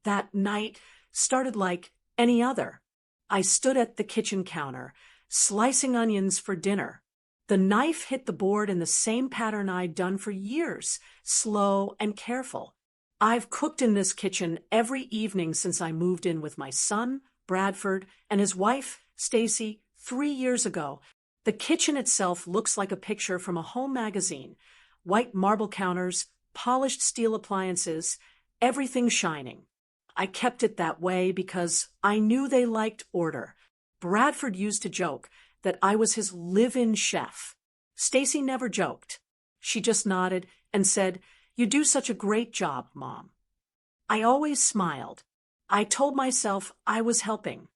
That night started like any other. I stood at the kitchen counter, slicing onions for dinner. The knife hit the board in the same pattern I'd done for years, slow and careful. I've cooked in this kitchen every evening since I moved in with my son, Bradford, and his wife, Stacy, 3 years ago. The kitchen itself looks like a picture from a home magazine. White marble counters, polished steel appliances, everything shining. I kept it that way because I knew they liked order. Bradford used to joke that I was his live-in chef. Stacy never joked. She just nodded and said, "You do such a great job, Mom." I always smiled. I told myself I was helping.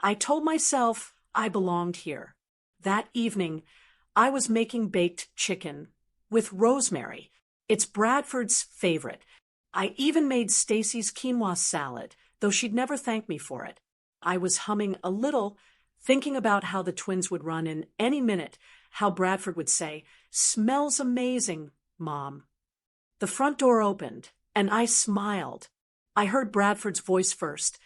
I told myself I belonged here. That evening, I was making baked chicken with rosemary. It's Bradford's favorite. I even made Stacy's quinoa salad, though she'd never thank me for it. I was humming a little, thinking about how the twins would run in any minute, how Bradford would say, "Smells amazing, Mom." The front door opened, and I smiled. I heard Bradford's voice first,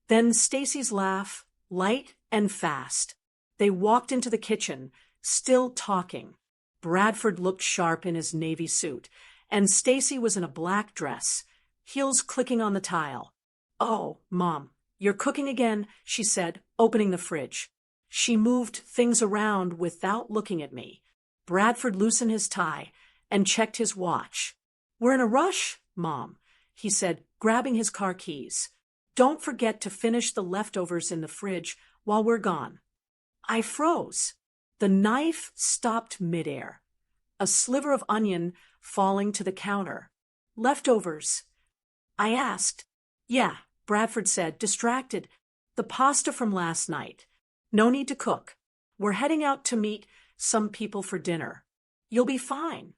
then Stacy's laugh, light and fast. They walked into the kitchen, still talking. Bradford looked sharp in his navy suit, and Stacy was in a black dress, heels clicking on the tile. "Oh, Mom, you're cooking again," she said, opening the fridge. She moved things around without looking at me. Bradford loosened his tie and checked his watch. "We're in a rush, Mom," he said, grabbing his car keys. "Don't forget to finish the leftovers in the fridge while we're gone." I froze. The knife stopped midair. A sliver of onion falling to the counter. "Leftovers?" I asked. "Yeah," Bradford said, distracted. "The pasta from last night. No need to cook. We're heading out to meet some people for dinner. You'll be fine."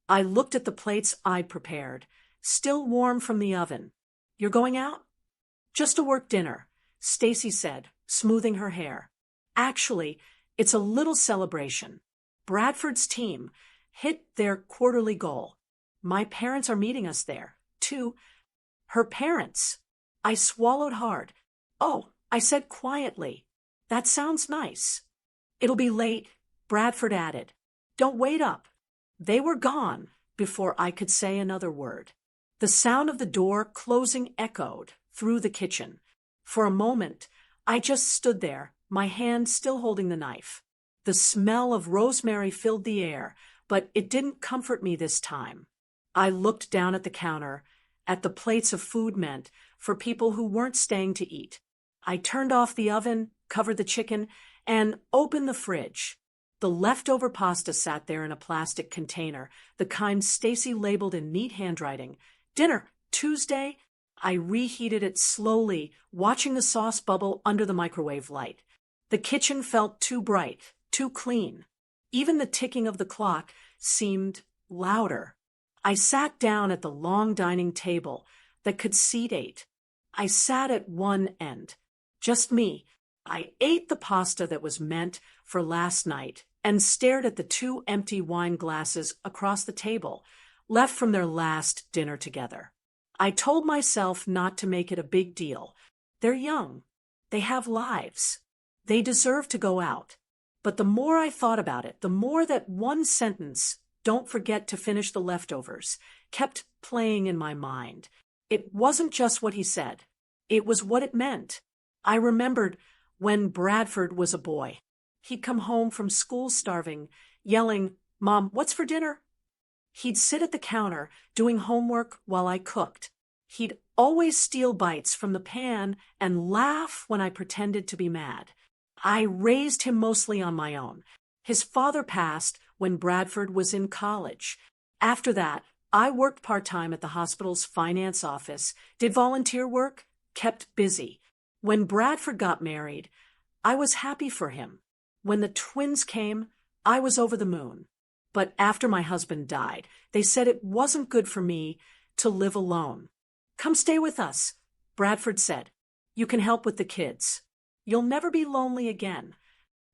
I looked at the plates I'd prepared, still warm from the oven. "You're going out?" "Just a work dinner," Stacy said, smoothing her hair. "Actually, it's a little celebration. Bradford's team hit their quarterly goal. My parents are meeting us there, too." Her parents. I swallowed hard. "Oh," I said quietly. "That sounds nice." "It'll be late," Bradford added. "Don't wait up." They were gone before I could say another word. The sound of the door closing echoed through the kitchen. For a moment, I just stood there, my hand still holding the knife. The smell of rosemary filled the air, but it didn't comfort me this time. I looked down at the counter, at the plates of food meant for people who weren't staying to eat. I turned off the oven, covered the chicken, and opened the fridge. The leftover pasta sat there in a plastic container, the kind Stacy labeled in neat handwriting. "Dinner, Tuesday." I reheated it slowly, watching the sauce bubble under the microwave light. The kitchen felt too bright, too clean. Even the ticking of the clock seemed louder. I sat down at the long dining table that could seat 8. I sat at one end. Just me. I ate the pasta that was meant for last night and stared at the 2 empty wine glasses across the table, left from their last dinner together. I told myself not to make it a big deal. They're young. They have lives. They deserve to go out. But the more I thought about it, the more that one sentence, "Don't forget to finish the leftovers," kept playing in my mind. It wasn't just what he said. It was what it meant. I remembered when Bradford was a boy. He'd come home from school starving, yelling, "Mom, what's for dinner?" He'd sit at the counter doing homework while I cooked. He'd always steal bites from the pan and laugh when I pretended to be mad. I raised him mostly on my own. His father passed when Bradford was in college. After that, I worked part-time at the hospital's finance office, did volunteer work, kept busy. When Bradford got married, I was happy for him. When the twins came, I was over the moon. But after my husband died, they said it wasn't good for me to live alone. "Come stay with us," Bradford said. "You can help with the kids. You'll never be lonely again."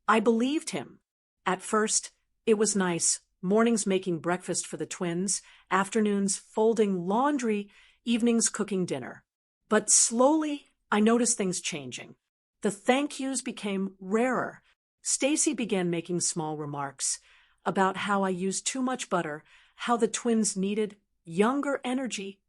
I believed him. At first, it was nice, mornings making breakfast for the twins, afternoons folding laundry, evenings cooking dinner. But slowly, I noticed things changing. The thank yous became rarer. Stacy began making small remarks about how I used too much butter, how the twins needed younger energy.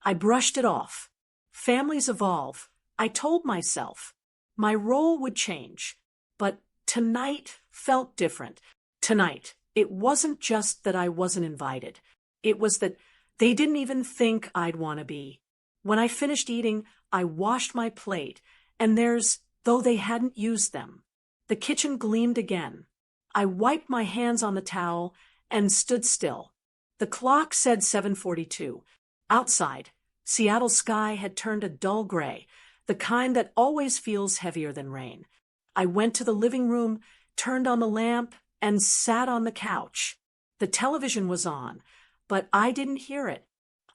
I brushed it off. Families evolve. I told myself my role would change. But tonight felt different. Tonight, it wasn't just that I wasn't invited. It was that they didn't even think I'd want to be. When I finished eating, I washed my plate, and though they hadn't used them. The kitchen gleamed again. I wiped my hands on the towel and stood still. The clock said 7:42. Outside, Seattle's sky had turned a dull gray, the kind that always feels heavier than rain. I went to the living room, turned on the lamp, and sat on the couch. The television was on, but I didn't hear it.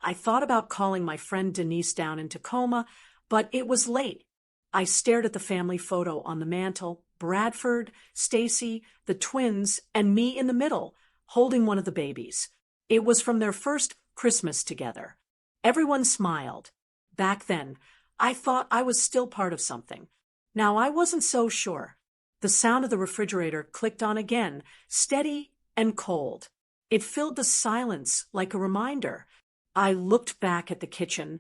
I thought about calling my friend Denise down in Tacoma, but it was late. I stared at the family photo on the mantel, Bradford, Stacy, the twins, and me in the middle, holding one of the babies. It was from their first Christmas together. Everyone smiled. Back then, I thought I was still part of something. Now I wasn't so sure. The sound of the refrigerator clicked on again, steady and cold. It filled the silence like a reminder. I looked back at the kitchen,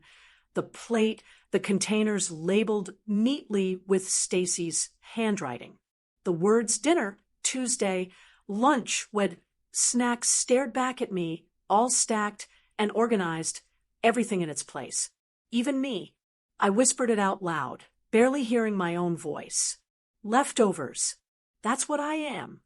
the plate, the containers labeled neatly with Stacy's handwriting. The words dinner, Tuesday, lunch, with snacks stared back at me, all stacked and organized, everything in its place. Even me. I whispered it out loud, barely hearing my own voice. Leftovers. That's what I am.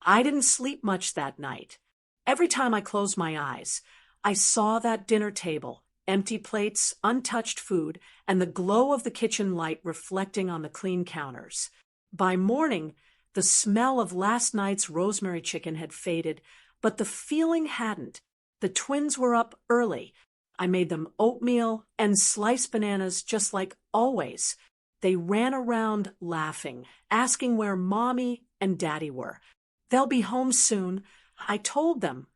I didn't sleep much that night. Every time I closed my eyes, I saw that dinner table, empty plates, untouched food, and the glow of the kitchen light reflecting on the clean counters. By morning, the smell of last night's rosemary chicken had faded, but the feeling hadn't. The twins were up early. I made them oatmeal and sliced bananas just like always. They ran around laughing, asking where Mommy and Daddy were. They'll be home soon, I told them,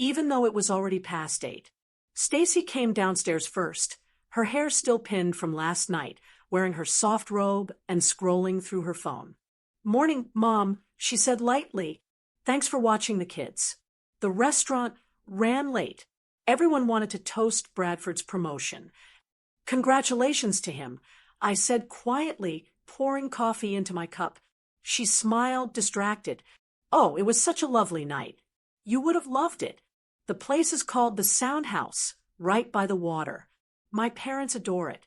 even though it was already past 8. Stacy came downstairs first, her hair still pinned from last night, wearing her soft robe and scrolling through her phone. "Morning, Mom," she said lightly. "Thanks for watching the kids." The restaurant ran late. Everyone wanted to toast Bradford's promotion. "Congratulations to him," I said quietly, pouring coffee into my cup. She smiled, distracted. "Oh, it was such a lovely night. You would have loved it. The place is called the Sound House, right by the water. My parents adore it."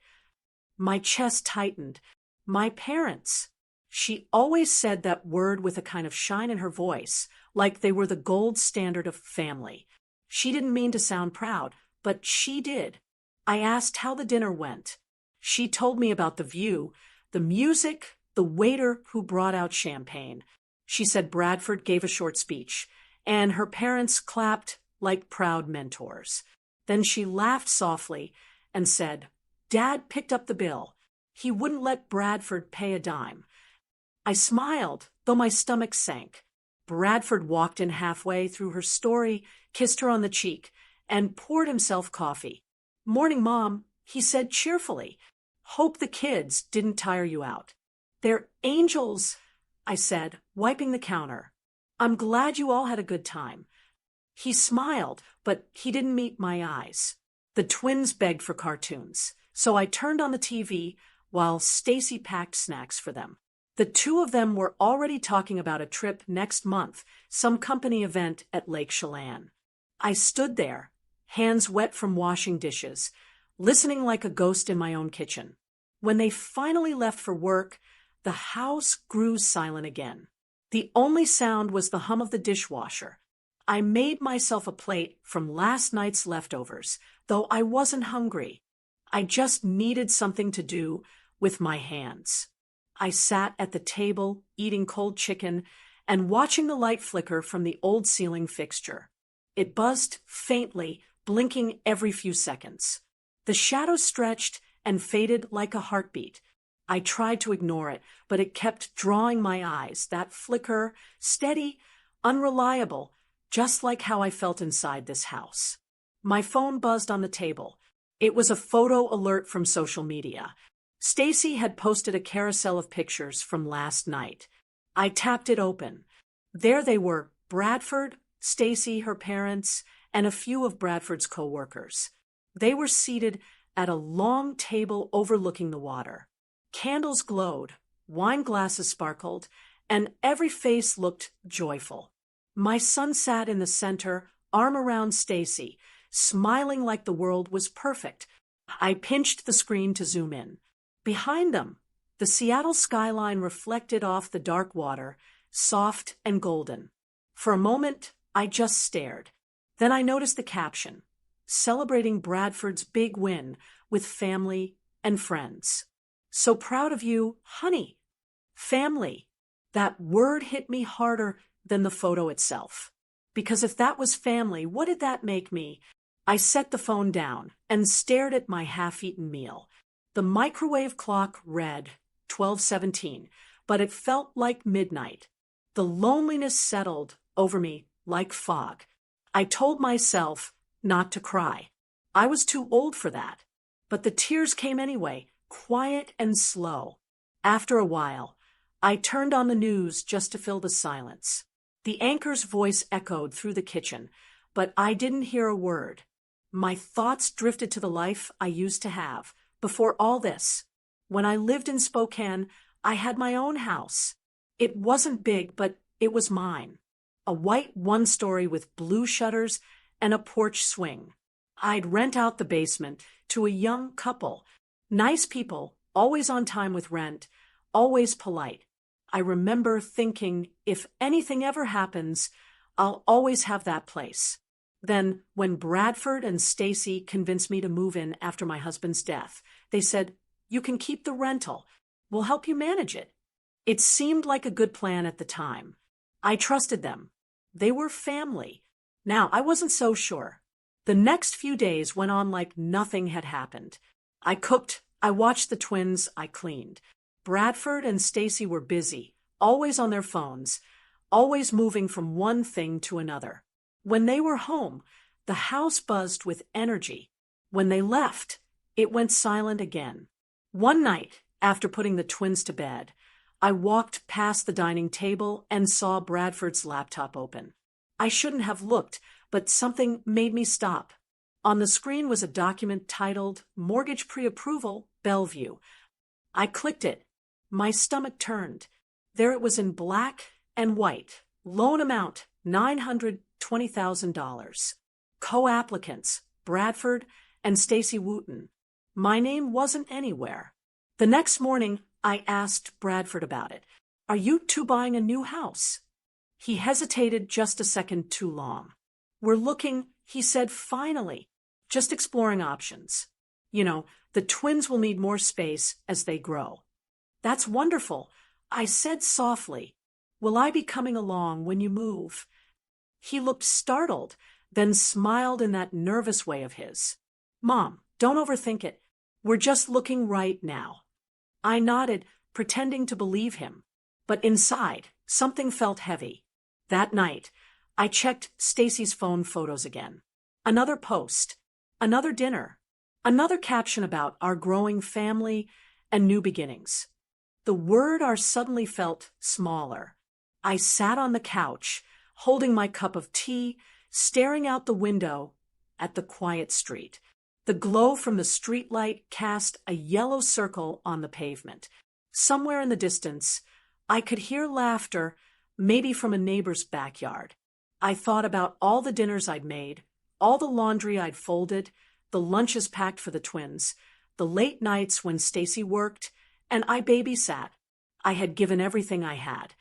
My chest tightened. My parents. She always said that word with a kind of shine in her voice, like they were the gold standard of family. She didn't mean to sound proud, but she did. I asked how the dinner went. She told me about the view, the music, the waiter who brought out champagne. She said Bradford gave a short speech, and her parents clapped like proud mentors. Then she laughed softly and said, "Dad picked up the bill. He wouldn't let Bradford pay a dime." I smiled, though my stomach sank. Bradford walked in halfway through her story, kissed her on the cheek, and poured himself coffee. "Morning, Mom," he said cheerfully. "Hope the kids didn't tire you out." "They're angels," I said, wiping the counter. "I'm glad you all had a good time." He smiled, but he didn't meet my eyes. The twins begged for cartoons, so I turned on the TV while Stacy packed snacks for them. The two of them were already talking about a trip next month, some company event at Lake Chelan. I stood there, hands wet from washing dishes, listening like a ghost in my own kitchen. When they finally left for work, the house grew silent again. The only sound was the hum of the dishwasher. I made myself a plate from last night's leftovers, though I wasn't hungry. I just needed something to do with my hands. I sat at the table, eating cold chicken, and watching the light flicker from the old ceiling fixture. It buzzed faintly, blinking every few seconds. The shadows stretched and faded like a heartbeat. I tried to ignore it, but it kept drawing my eyes, that flicker, steady, unreliable, just like how I felt inside this house. My phone buzzed on the table. It was a photo alert from social media. Stacy had posted a carousel of pictures from last night. I tapped it open. There they were, Bradford, Stacy, her parents, and a few of Bradford's co-workers. They were seated at a long table overlooking the water. Candles glowed, wine glasses sparkled, and every face looked joyful. My son sat in the center, arm around Stacy, smiling like the world was perfect. I pinched the screen to zoom in. Behind them, the Seattle skyline reflected off the dark water, soft and golden. For a moment, I just stared. Then I noticed the caption, celebrating Bradford's big win with family and friends. So proud of you, honey. Family. That word hit me harder than the photo itself. Because if that was family, what did that make me? I set the phone down and stared at my half-eaten meal. The microwave clock read 12:17, but it felt like midnight. The loneliness settled over me like fog. I told myself not to cry. I was too old for that. But the tears came anyway, quiet and slow. After a while, I turned on the news just to fill the silence. The anchor's voice echoed through the kitchen, but I didn't hear a word. My thoughts drifted to the life I used to have before all this. When I lived in Spokane, I had my own house. It wasn't big, but it was mine. A white one-story with blue shutters and a porch swing. I'd rent out the basement to a young couple. Nice people, always on time with rent, always polite. I remember thinking, if anything ever happens, I'll always have that place. Then, when Bradford and Stacy convinced me to move in after my husband's death, they said, "You can keep the rental. We'll help you manage it." It seemed like a good plan at the time. I trusted them. They were family. Now, I wasn't so sure. The next few days went on like nothing had happened. I cooked, I watched the twins, I cleaned. Bradford and Stacy were busy, always on their phones, always moving from one thing to another. When they were home, the house buzzed with energy. When they left, it went silent again. One night, after putting the twins to bed, I walked past the dining table and saw Bradford's laptop open. I shouldn't have looked, but something made me stop. On the screen was a document titled Mortgage Pre-Approval, Bellevue. I clicked it. My stomach turned. There it was in black and white. Loan amount, $920,000. Co-applicants, Bradford and Stacy Wooten. My name wasn't anywhere. The next morning, I asked Bradford about it. "Are you two buying a new house?" He hesitated just a second too long. "We're looking," he said finally, "just exploring options. You know, the twins will need more space as they grow." "That's wonderful," I said softly. "Will I be coming along when you move?" He looked startled, then smiled in that nervous way of his. "Mom, don't overthink it. We're just looking right now." I nodded, pretending to believe him. But inside, something felt heavy. That night, I checked Stacy's phone photos again. Another post, another dinner, another caption about our growing family and new beginnings. The word "our" suddenly felt smaller. I sat on the couch, holding my cup of tea, staring out the window at the quiet street. The glow from the streetlight cast a yellow circle on the pavement. Somewhere in the distance, I could hear laughter, maybe from a neighbor's backyard. I thought about all the dinners I'd made, all the laundry I'd folded, the lunches packed for the twins, the late nights when Stacy worked, and I babysat. I had given everything I had,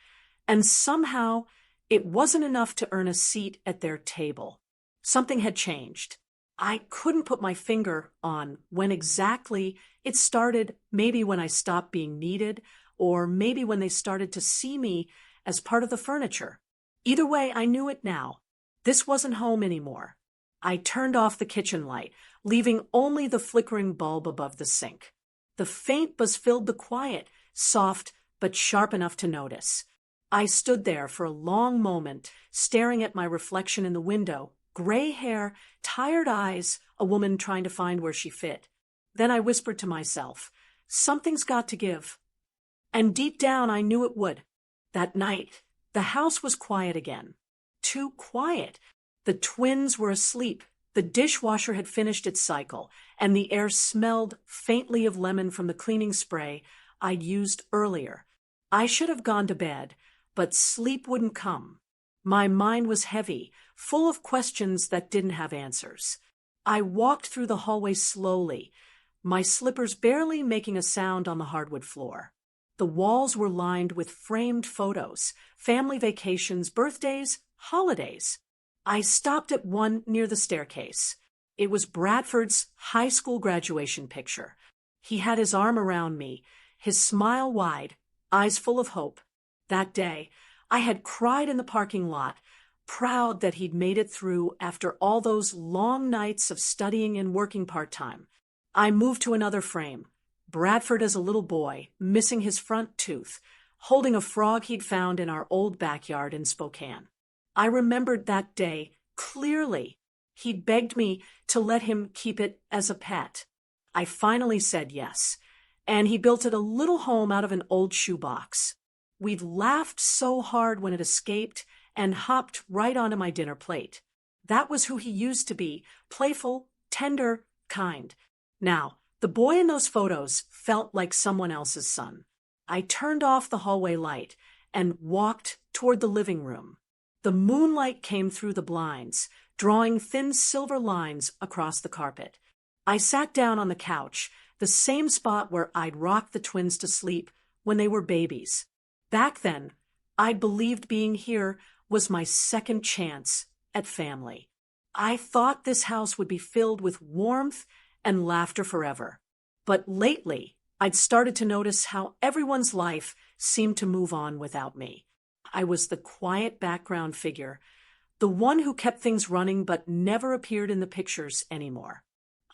and somehow it wasn't enough to earn a seat at their table. Something had changed. I couldn't put my finger on when exactly. It started, maybe when I stopped being needed, or maybe when they started to see me as part of the furniture. Either way, I knew it now. This wasn't home anymore. I turned off the kitchen light, leaving only the flickering bulb above the sink. The faint buzz filled the quiet, soft but sharp enough to notice. I stood there for a long moment, staring at my reflection in the window, gray hair, tired eyes, a woman trying to find where she fit. Then I whispered to myself, something's got to give. And deep down I knew it would. That night, the house was quiet again. Too quiet. The twins were asleep. The dishwasher had finished its cycle, and the air smelled faintly of lemon from the cleaning spray I'd used earlier. I should have gone to bed, but sleep wouldn't come. My mind was heavy, full of questions that didn't have answers. I walked through the hallway slowly, my slippers barely making a sound on the hardwood floor. The walls were lined with framed photos, family vacations, birthdays, holidays. I stopped at one near the staircase. It was Bradford's high school graduation picture. He had his arm around me, his smile wide, eyes full of hope. That day, I had cried in the parking lot, proud that he'd made it through after all those long nights of studying and working part-time. I moved to another frame. Bradford as a little boy, missing his front tooth, holding a frog he'd found in our old backyard in Spokane. I remembered that day clearly. He'd begged me to let him keep it as a pet. I finally said yes, and he built it a little home out of an old shoebox. We'd laughed so hard when it escaped and hopped right onto my dinner plate. That was who he used to be, playful, tender, kind. Now, the boy in those photos felt like someone else's son. I turned off the hallway light and walked toward the living room. The moonlight came through the blinds, drawing thin silver lines across the carpet. I sat down on the couch, the same spot where I'd rocked the twins to sleep when they were babies. Back then, I believed being here was my second chance at family. I thought this house would be filled with warmth and laughter forever. But lately, I'd started to notice how everyone's life seemed to move on without me. I was the quiet background figure, the one who kept things running but never appeared in the pictures anymore.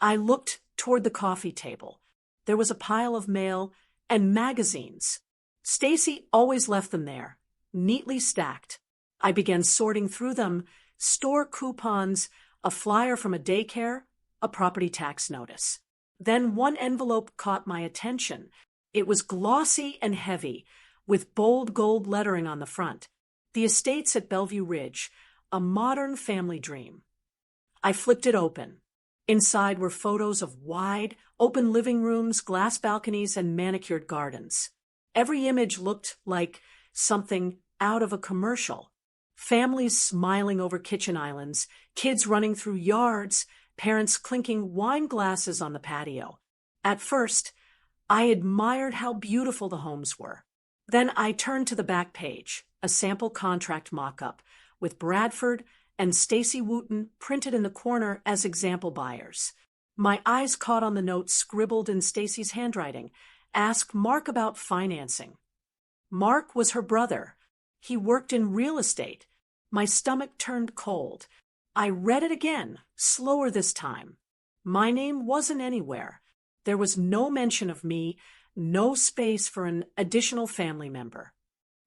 I looked toward the coffee table. There was a pile of mail and magazines. Stacy always left them there, neatly stacked. I began sorting through them, store coupons, a flyer from a daycare, a property tax notice. Then one envelope caught my attention. It was glossy and heavy, with bold gold lettering on the front. The Estates at Bellevue Ridge, a modern family dream. I flipped it open. Inside were photos of wide, open living rooms, glass balconies, and manicured gardens. Every image looked like something out of a commercial. Families smiling over kitchen islands, kids running through yards, parents clinking wine glasses on the patio. At first, I admired how beautiful the homes were. Then I turned to the back page, a sample contract mock-up, with Bradford and Stacy Wooten printed in the corner as example buyers. My eyes caught on the note scribbled in Stacy's handwriting. Ask Mark about financing. Mark was her brother. He worked in real estate. My stomach turned cold. I read it again, slower this time. My name wasn't anywhere. There was no mention of me, no space for an additional family member.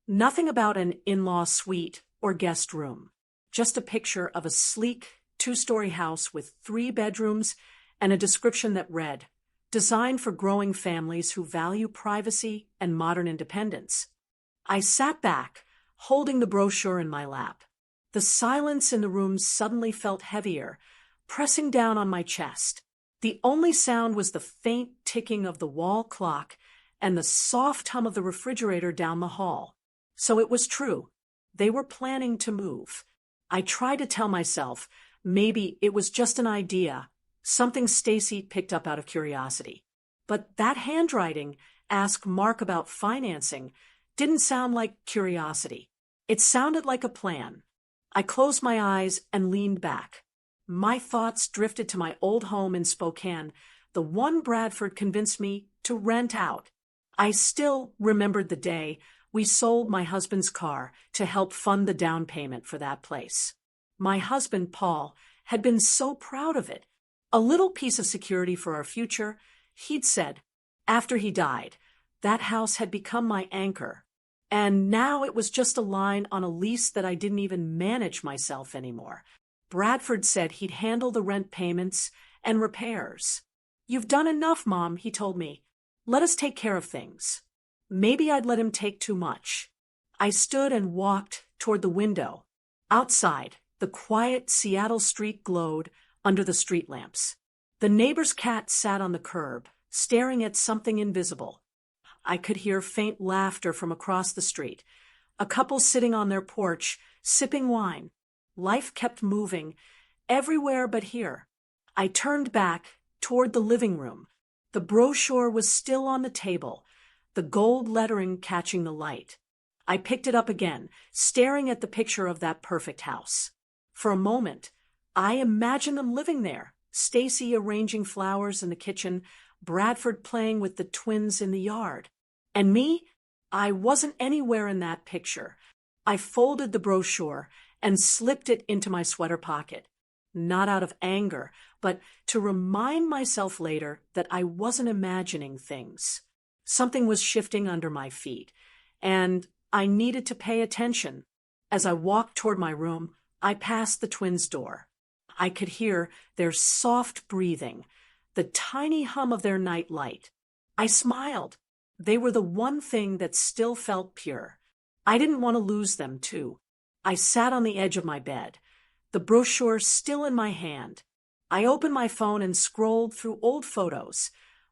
Nothing about an in-law suite or guest room. Just a picture of a sleek, two-story house with 3 bedrooms and a description that read, designed for growing families who value privacy and modern independence. I sat back, holding the brochure in my lap. The silence in the room suddenly felt heavier, pressing down on my chest. The only sound was the faint ticking of the wall clock and the soft hum of the refrigerator down the hall. So it was true. They were planning to move. I tried to tell myself maybe it was just an idea, something Stacy picked up out of curiosity. But that handwriting, ask Mark about financing, didn't sound like curiosity. It sounded like a plan. I closed my eyes and leaned back. My thoughts drifted to my old home in Spokane, the one Bradford convinced me to rent out. I still remembered the day we sold my husband's car to help fund the down payment for that place. My husband, Paul, had been so proud of it. A little piece of security for our future, he'd said. After he died, that house had become my anchor. And now it was just a line on a lease that I didn't even manage myself anymore. Bradford said he'd handle the rent payments and repairs. "You've done enough, Mom," he told me. "Let us take care of things." Maybe I'd let him take too much. I stood and walked toward the window. Outside, the quiet Seattle street glowed under the street lamps. The neighbor's cat sat on the curb, staring at something invisible. I could hear faint laughter from across the street. A couple sitting on their porch, sipping wine. Life kept moving, everywhere but here. I turned back toward the living room. The brochure was still on the table, the gold lettering catching the light. I picked it up again, staring at the picture of that perfect house. For a moment, I imagined them living there, Stacy arranging flowers in the kitchen, Bradford playing with the twins in the yard. And me? I wasn't anywhere in that picture. I folded the brochure and slipped it into my sweater pocket. Not out of anger, but to remind myself later that I wasn't imagining things. Something was shifting under my feet, and I needed to pay attention. As I walked toward my room, I passed the twins' door. I could hear their soft breathing, the tiny hum of their night light. I smiled. They were the one thing that still felt pure. I didn't want to lose them, too. I sat on the edge of my bed, the brochure still in my hand. I opened my phone and scrolled through old photos.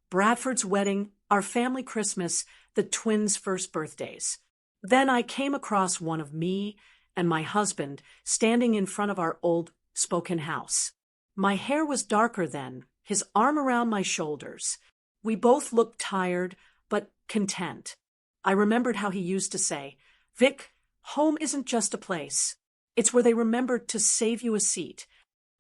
Bradford's wedding, our family Christmas, the twins' first birthdays. Then I came across one of me and my husband standing in front of our old Spokane house. My hair was darker then, his arm around my shoulders. We both looked tired, but content. I remembered how he used to say, "Vic, home isn't just a place. It's where they remember to save you a seat."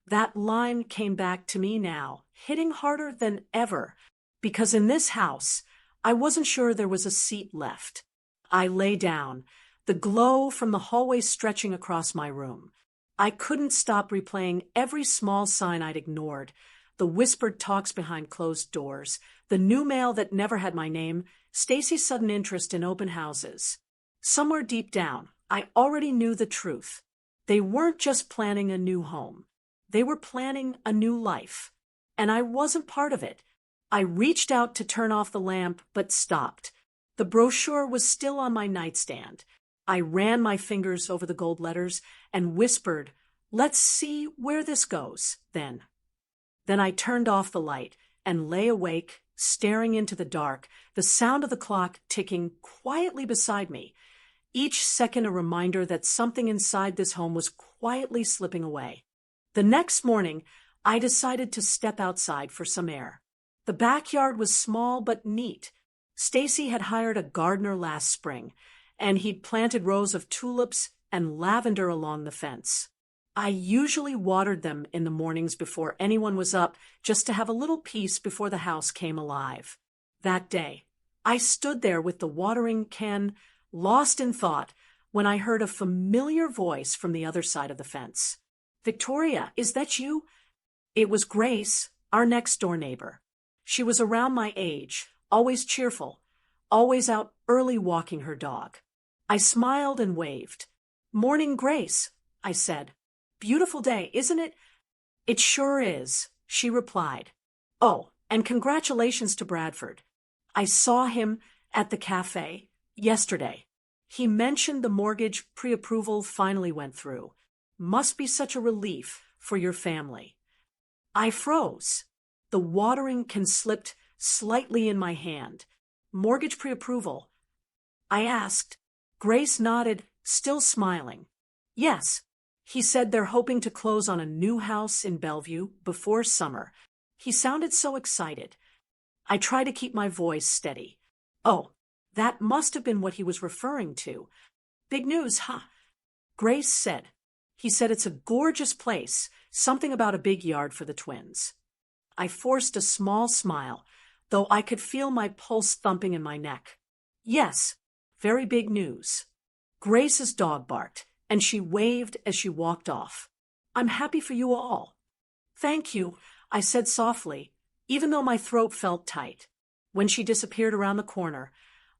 That line came back to me now, hitting harder than ever, because in this house, I wasn't sure there was a seat left. I lay down, the glow from the hallway stretching across my room. I couldn't stop replaying every small sign I'd ignored, the whispered talks behind closed doors, the new mail that never had my name, Stacy's sudden interest in open houses. Somewhere deep down, I already knew the truth. They weren't just planning a new home. They were planning a new life. And I wasn't part of it. I reached out to turn off the lamp, but stopped. The brochure was still on my nightstand. I ran my fingers over the gold letters and whispered, "Let's see where this goes, then." Then I turned off the light and lay awake, staring into the dark, the sound of the clock ticking quietly beside me, each second a reminder that something inside this home was quietly slipping away. The next morning, I decided to step outside for some air. The backyard was small but neat. Stacy had hired a gardener last spring, and he'd planted rows of tulips and lavender along the fence. I usually watered them in the mornings before anyone was up, just to have a little peace before the house came alive. That day, I stood there with the watering can, lost in thought, when I heard a familiar voice from the other side of the fence. "Victoria, is that you?" It was Grace, our next-door neighbor. She was around my age, always cheerful, always out early walking her dog. I smiled and waved. "Morning, Grace," I said. "Beautiful day, isn't it?" "It sure is," she replied. "Oh, and congratulations to Bradford. I saw him at the cafe yesterday. He mentioned the mortgage pre-approval finally went through. Must be such a relief for your family." I froze. The watering can slipped slightly in my hand. "Mortgage pre-approval?" I asked. Grace nodded, still smiling. "Yes. He said they're hoping to close on a new house in Bellevue before summer." He sounded so excited. I tried to keep my voice steady. "Oh, that must have been what he was referring to. Big news, huh?" Grace said. "He said it's a gorgeous place, something about a big yard for the twins." I forced a small smile, though I could feel my pulse thumping in my neck. "Yes, very big news." Grace's dog barked, and she waved as she walked off. "I'm happy for you all." "Thank you," I said softly, even though my throat felt tight. When she disappeared around the corner,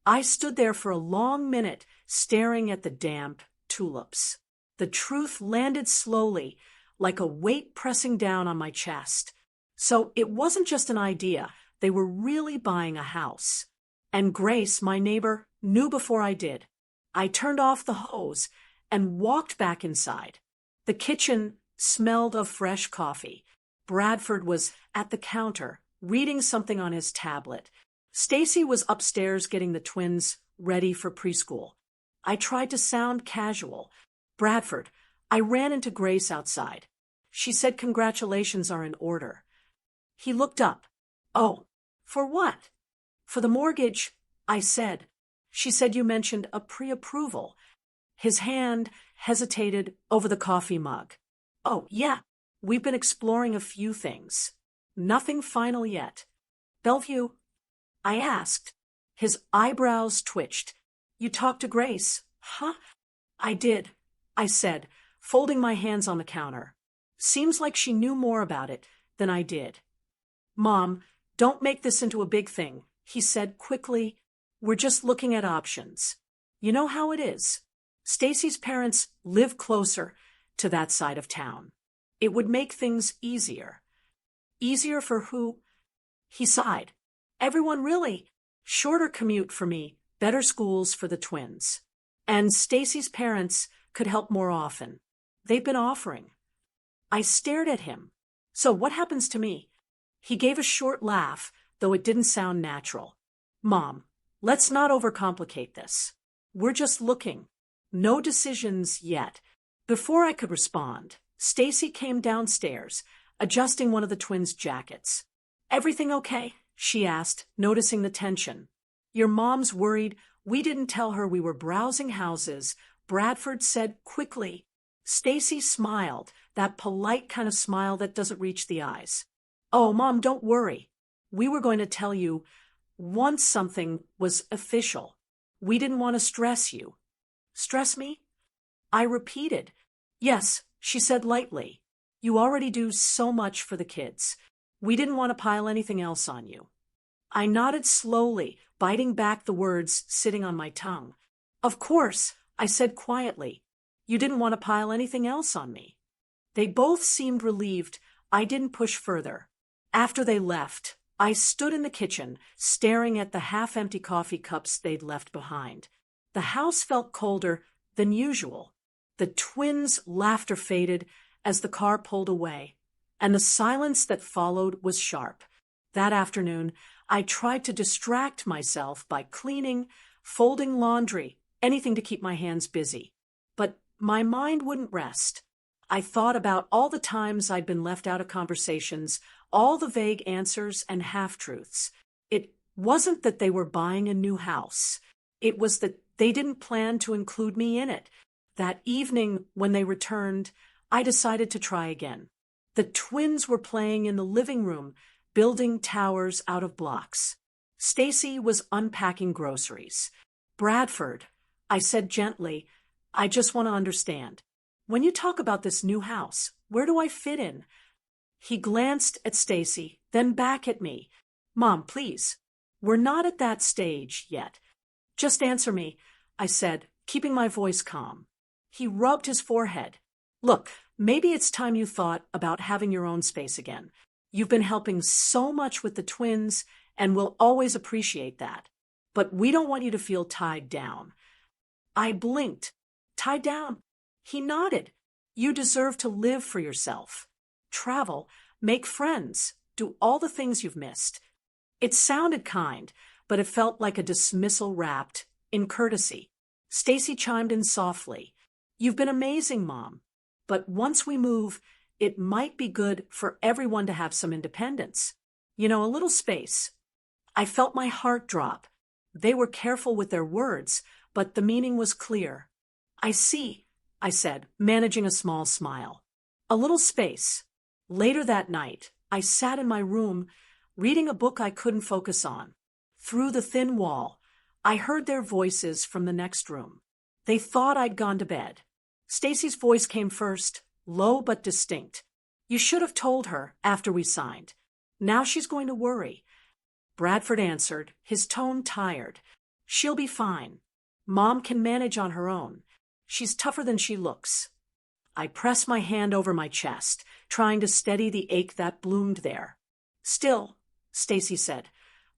I stood there for a long minute, staring at the damp tulips. The truth landed slowly, like a weight pressing down on my chest. So it wasn't just an idea. They were really buying a house. And Grace, my neighbor, knew before I did. I turned off the hose and walked back inside. The kitchen smelled of fresh coffee. Bradford was at the counter, reading something on his tablet. Stacy was upstairs getting the twins ready for preschool. I tried to sound casual. Bradford, I ran into Grace outside. She said congratulations are in order. He looked up. Oh, for what? For the mortgage, I said. She said you mentioned a pre-approval. His hand hesitated over the coffee mug. Oh, yeah, we've been exploring a few things. Nothing final yet. Bellevue? I asked. His eyebrows twitched. You talked to Grace, huh? I did, I said, folding my hands on the counter. Seems like she knew more about it than I did. Mom, don't make this into a big thing, he said quickly. We're just looking at options. You know how it is. Stacy's parents live closer to that side of town. It would make things easier. Easier for who? He sighed. Everyone really. Shorter commute for me, better schools for the twins. And Stacy's parents could help more often. They've been offering. I stared at him. So what happens to me? He gave a short laugh, though it didn't sound natural. Mom, let's not overcomplicate this. We're just looking. No decisions yet. Before I could respond, Stacy came downstairs, adjusting one of the twins' jackets. Everything okay? She asked, noticing the tension. Your mom's worried we didn't tell her we were browsing houses, Bradford said quickly. Stacy smiled, that polite kind of smile that doesn't reach the eyes. Oh, Mom, don't worry. We were going to tell you once something was official. We didn't want to stress you. Stress me? I repeated. Yes, she said lightly. You already do so much for the kids. We didn't want to pile anything else on you. I nodded slowly, biting back the words sitting on my tongue. Of course, I said quietly. You didn't want to pile anything else on me. They both seemed relieved I didn't push further. After they left, I stood in the kitchen, staring at the half-empty coffee cups they'd left behind. The house felt colder than usual. The twins' laughter faded as the car pulled away, and the silence that followed was sharp. That afternoon, I tried to distract myself by cleaning, folding laundry, anything to keep my hands busy. But my mind wouldn't rest. I thought about all the times I'd been left out of conversations, all the vague answers and half-truths. It wasn't that they were buying a new house. It was that they didn't plan to include me in it. That evening, when they returned, I decided to try again. The twins were playing in the living room, building towers out of blocks. Stacy was unpacking groceries. Bradford, I said gently, I just want to understand. When you talk about this new house, where do I fit in? He glanced at Stacy, then back at me. Mom, please. We're not at that stage yet. Just answer me, I said, keeping my voice calm. He rubbed his forehead. Look, maybe it's time you thought about having your own space again. You've been helping so much with the twins, and we'll always appreciate that. But we don't want you to feel tied down. I blinked. Tied down? He nodded. You deserve to live for yourself. Travel, make friends, do all the things you've missed. It sounded kind, but it felt like a dismissal wrapped in courtesy. Stacy chimed in softly. You've been amazing, Mom. But once we move, it might be good for everyone to have some independence. You know, a little space. I felt my heart drop. They were careful with their words, but the meaning was clear. I see, I said, managing a small smile. A little space. Later that night, I sat in my room, reading a book I couldn't focus on. Through the thin wall, I heard their voices from the next room. They thought I'd gone to bed. Stacy's voice came first, low but distinct. You should have told her after we signed. Now she's going to worry. Bradford answered, his tone tired. She'll be fine. Mom can manage on her own. She's tougher than she looks. I pressed my hand over my chest, trying to steady the ache that bloomed there. Still, Stacy said,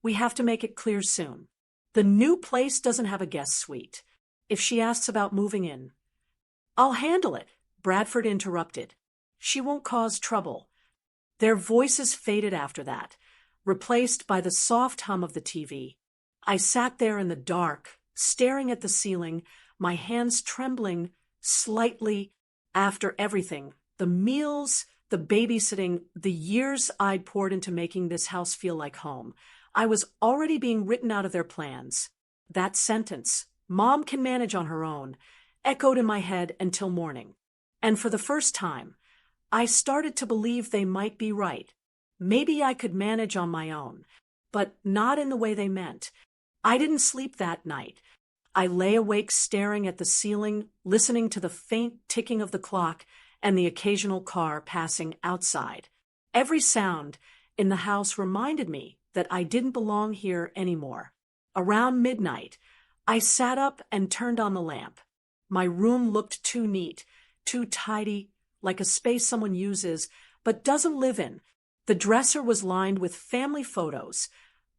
we have to make it clear soon. The new place doesn't have a guest suite. If she asks about moving in, I'll handle it, Bradford interrupted. She won't cause trouble. Their voices faded after that, replaced by the soft hum of the TV. I sat there in the dark, staring at the ceiling, my hands trembling slightly. After everything, the meals, the babysitting, the years I'd poured into making this house feel like home, I was already being written out of their plans. That sentence, "Mom can manage on her own," echoed in my head until morning. And for the first time, I started to believe they might be right. Maybe I could manage on my own, but not in the way they meant. I didn't sleep that night. I lay awake staring at the ceiling, listening to the faint ticking of the clock and the occasional car passing outside. Every sound in the house reminded me that I didn't belong here anymore. Around midnight, I sat up and turned on the lamp. My room looked too neat, too tidy, like a space someone uses but doesn't live in. The dresser was lined with family photos,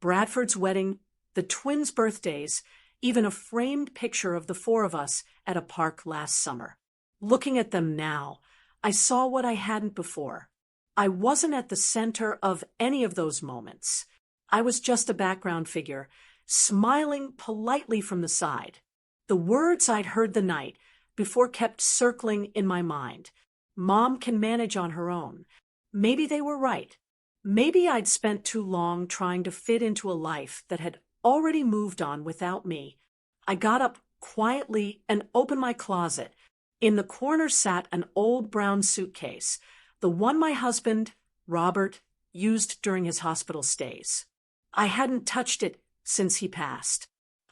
Bradford's wedding, the twins' birthdays, even a framed picture of the four of us at a park last summer. Looking at them now, I saw what I hadn't before. I wasn't at the center of any of those moments. I was just a background figure, smiling politely from the side. The words I'd heard the night before kept circling in my mind. Mom can manage on her own. Maybe they were right. Maybe I'd spent too long trying to fit into a life that had already moved on without me. I got up quietly and opened my closet. In the corner sat an old brown suitcase, the one my husband, Robert, used during his hospital stays. I hadn't touched it since he passed.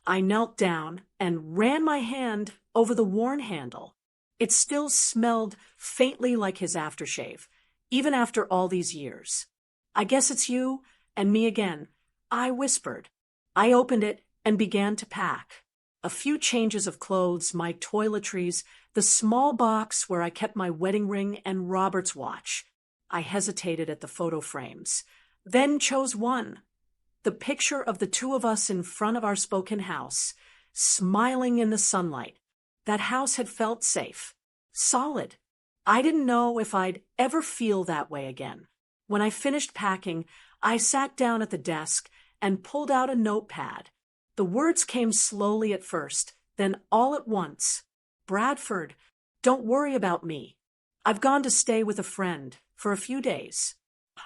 I knelt down and ran my hand over the worn handle. It still smelled faintly like his aftershave, even after all these years. "I guess it's you and me again," I whispered. I opened it and began to pack. A few changes of clothes, my toiletries, the small box where I kept my wedding ring and Robert's watch. I hesitated at the photo frames, then chose one. The picture of the two of us in front of our Spokane house, smiling in the sunlight. That house had felt safe, solid. I didn't know if I'd ever feel that way again. When I finished packing, I sat down at the desk and pulled out a notepad. The words came slowly at first, then all at once. "Bradford, don't worry about me. I've gone to stay with a friend for a few days.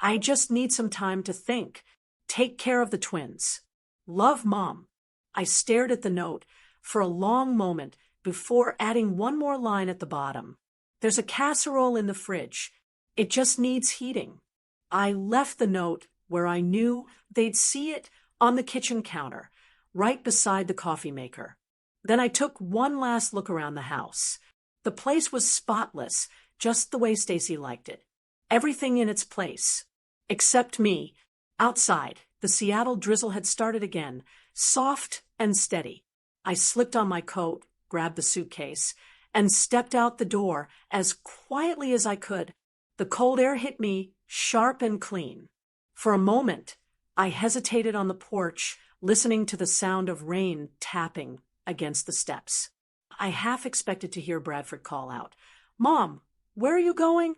I just need some time to think. Take care of the twins. Love, Mom." I stared at the note for a long moment before adding one more line at the bottom. "There's a casserole in the fridge. It just needs heating." I left the note where I knew they'd see it, on the kitchen counter, right beside the coffee maker. Then I took one last look around the house. The place was spotless, just the way Stacy liked it. Everything in its place. Except me. Outside, the Seattle drizzle had started again, soft and steady. I slipped on my coat, grabbed the suitcase, and stepped out the door as quietly as I could. The cold air hit me, sharp and clean. For a moment, I hesitated on the porch, listening to the sound of rain tapping against the steps. I half expected to hear Bradford call out, "Mom, where are you going?"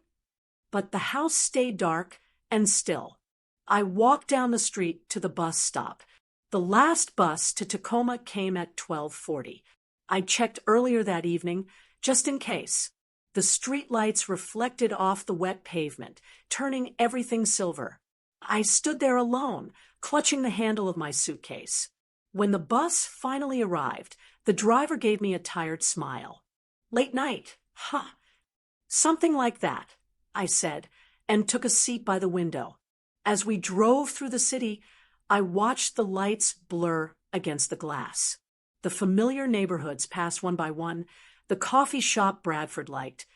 But the house stayed dark and still. I walked down the street to the bus stop. The last bus to Tacoma came at 12:40. I checked earlier that evening, just in case. The street lights reflected off the wet pavement, turning everything silver. I stood there alone, clutching the handle of my suitcase. When the bus finally arrived, the driver gave me a tired smile. "Late night, huh?" "Something like that," I said, and took a seat by the window. As we drove through the city, I watched the lights blur against the glass. The familiar neighborhoods passed one by one, the coffee shop Bradford liked,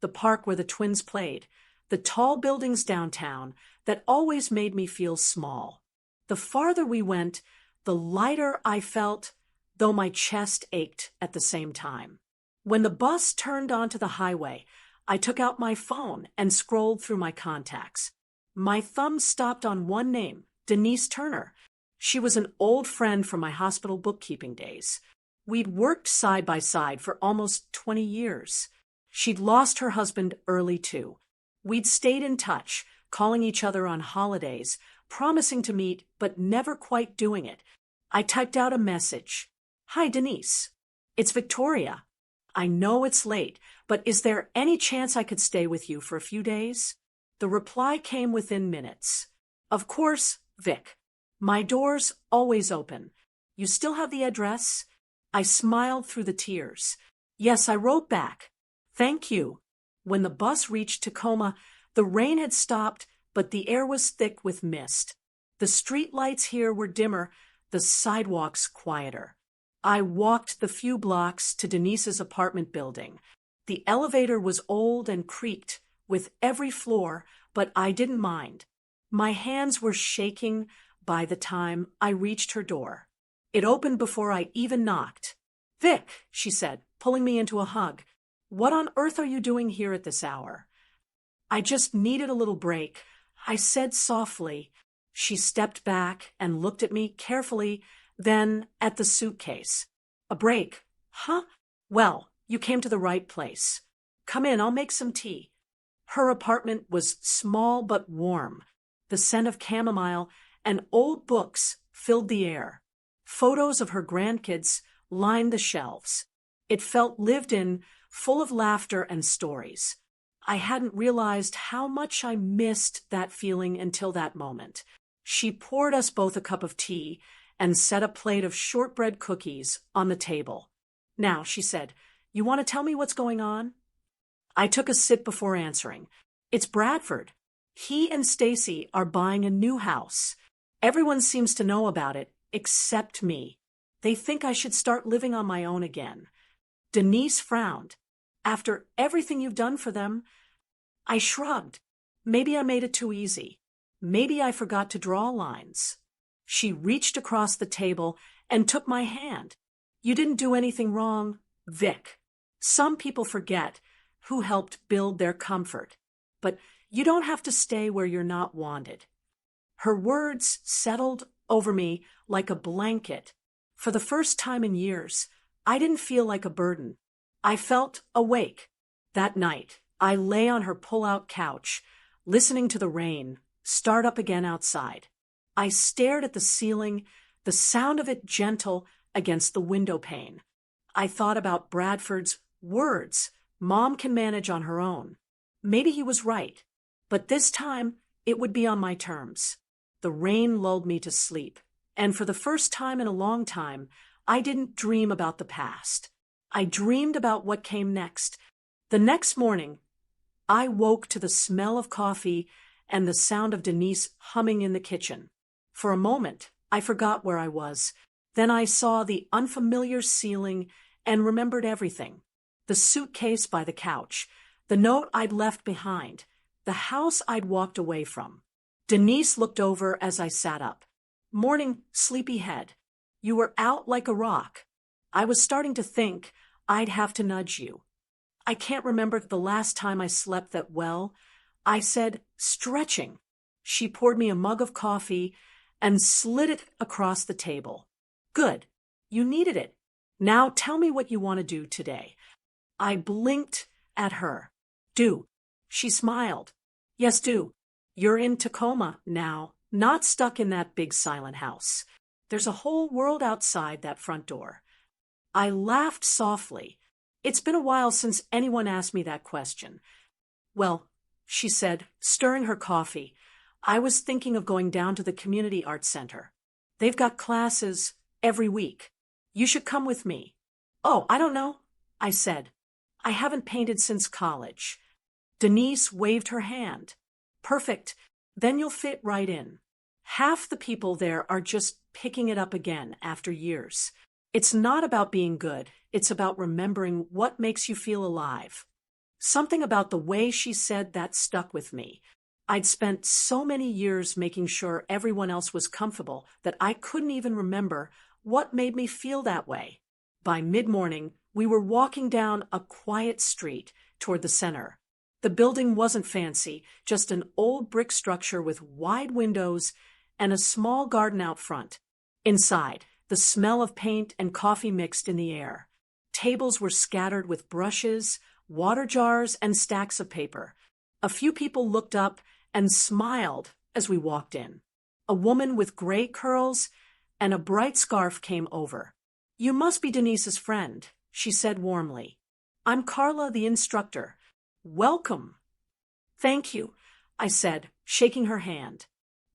the park where the twins played, the tall buildings downtown that always made me feel small. The farther we went, the lighter I felt, though my chest ached at the same time. When the bus turned onto the highway, I took out my phone and scrolled through my contacts. My thumb stopped on one name, Denise Turner. She was an old friend from my hospital bookkeeping days. We'd worked side by side for almost 20 years. She'd lost her husband early, too. We'd stayed in touch, calling each other on holidays, promising to meet, but never quite doing it. I typed out a message. "Hi, Denise. It's Victoria. I know it's late, but is there any chance I could stay with you for a few days?" The reply came within minutes. "Of course, Vic. My door's always open. You still have the address?" I smiled through the tears. Yes, I wrote back. "Thank you." When the bus reached Tacoma, the rain had stopped, but the air was thick with mist. The street lights here were dimmer, the sidewalks quieter. I walked the few blocks to Denise's apartment building. The elevator was old and creaked with every floor, but I didn't mind. My hands were shaking by the time I reached her door. It opened before I even knocked. "Vic," she said, pulling me into a hug. "What on earth are you doing here at this hour?" "I just needed a little break," I said softly. She stepped back and looked at me carefully, then at the suitcase. "A break? Huh? Well, you came to the right place. Come in, I'll make some tea." Her apartment was small but warm. The scent of chamomile and old books filled the air. Photos of her grandkids lined the shelves. It felt lived in, full of laughter and stories. I hadn't realized how much I missed that feeling until that moment. She poured us both a cup of tea and set a plate of shortbread cookies on the table. "Now," she said, "you want to tell me what's going on?" I took a sip before answering. "It's Bradford. He and Stacy are buying a new house. Everyone seems to know about it, except me. They think I should start living on my own again." Denise frowned. "After everything you've done for them?" I shrugged. Maybe I made it too easy. Maybe I forgot to draw lines. She reached across the table and took my hand. "You didn't do anything wrong, Vic. Some people forget who helped build their comfort. But you don't have to stay where you're not wanted." Her words settled over me like a blanket. For the first time in years, I didn't feel like a burden. I felt awake. That night, I lay on her pull-out couch, listening to the rain start up again outside. I stared at the ceiling, the sound of it gentle against the window pane. I thought about Bradford's words, "Mom can manage on her own." Maybe he was right, but this time it would be on my terms. The rain lulled me to sleep, and for the first time in a long time, I didn't dream about the past. I dreamed about what came next. The next morning, I woke to the smell of coffee and the sound of Denise humming in the kitchen. For a moment, I forgot where I was. Then I saw the unfamiliar ceiling and remembered everything. The suitcase by the couch, the note I'd left behind, the house I'd walked away from. Denise looked over as I sat up. "Morning, sleepyhead. You were out like a rock. I was starting to think I'd have to nudge you. I can't remember the last time I slept that well." I said, stretching. She poured me a mug of coffee and slid it across the table. "Good. You needed it. Now tell me what you want to do today." I blinked at her. "Do." She smiled. "Yes, do. You're in Tacoma now, not stuck in that big silent house. There's a whole world outside that front door." I laughed softly. It's been a while since anyone asked me that question. "Well," she said, stirring her coffee, "I was thinking of going down to the Community Arts Center. They've got classes every week. You should come with me." "Oh, I don't know," I said. "I haven't painted since college." Denise waved her hand. "Perfect. Then you'll fit right in. Half the people there are just picking it up again after years. It's not about being good. It's about remembering what makes you feel alive." Something about the way she said that stuck with me. I'd spent so many years making sure everyone else was comfortable that I couldn't even remember what made me feel that way. By mid-morning, we were walking down a quiet street toward the center. The building wasn't fancy, just an old brick structure with wide windows and a small garden out front. Inside, the smell of paint and coffee mixed in the air. Tables were scattered with brushes, water jars, and stacks of paper. A few people looked up and smiled as we walked in. A woman with gray curls and a bright scarf came over. "You must be Denise's friend," she said warmly. "I'm Carla, the instructor. Welcome." "Thank you," I said, shaking her hand.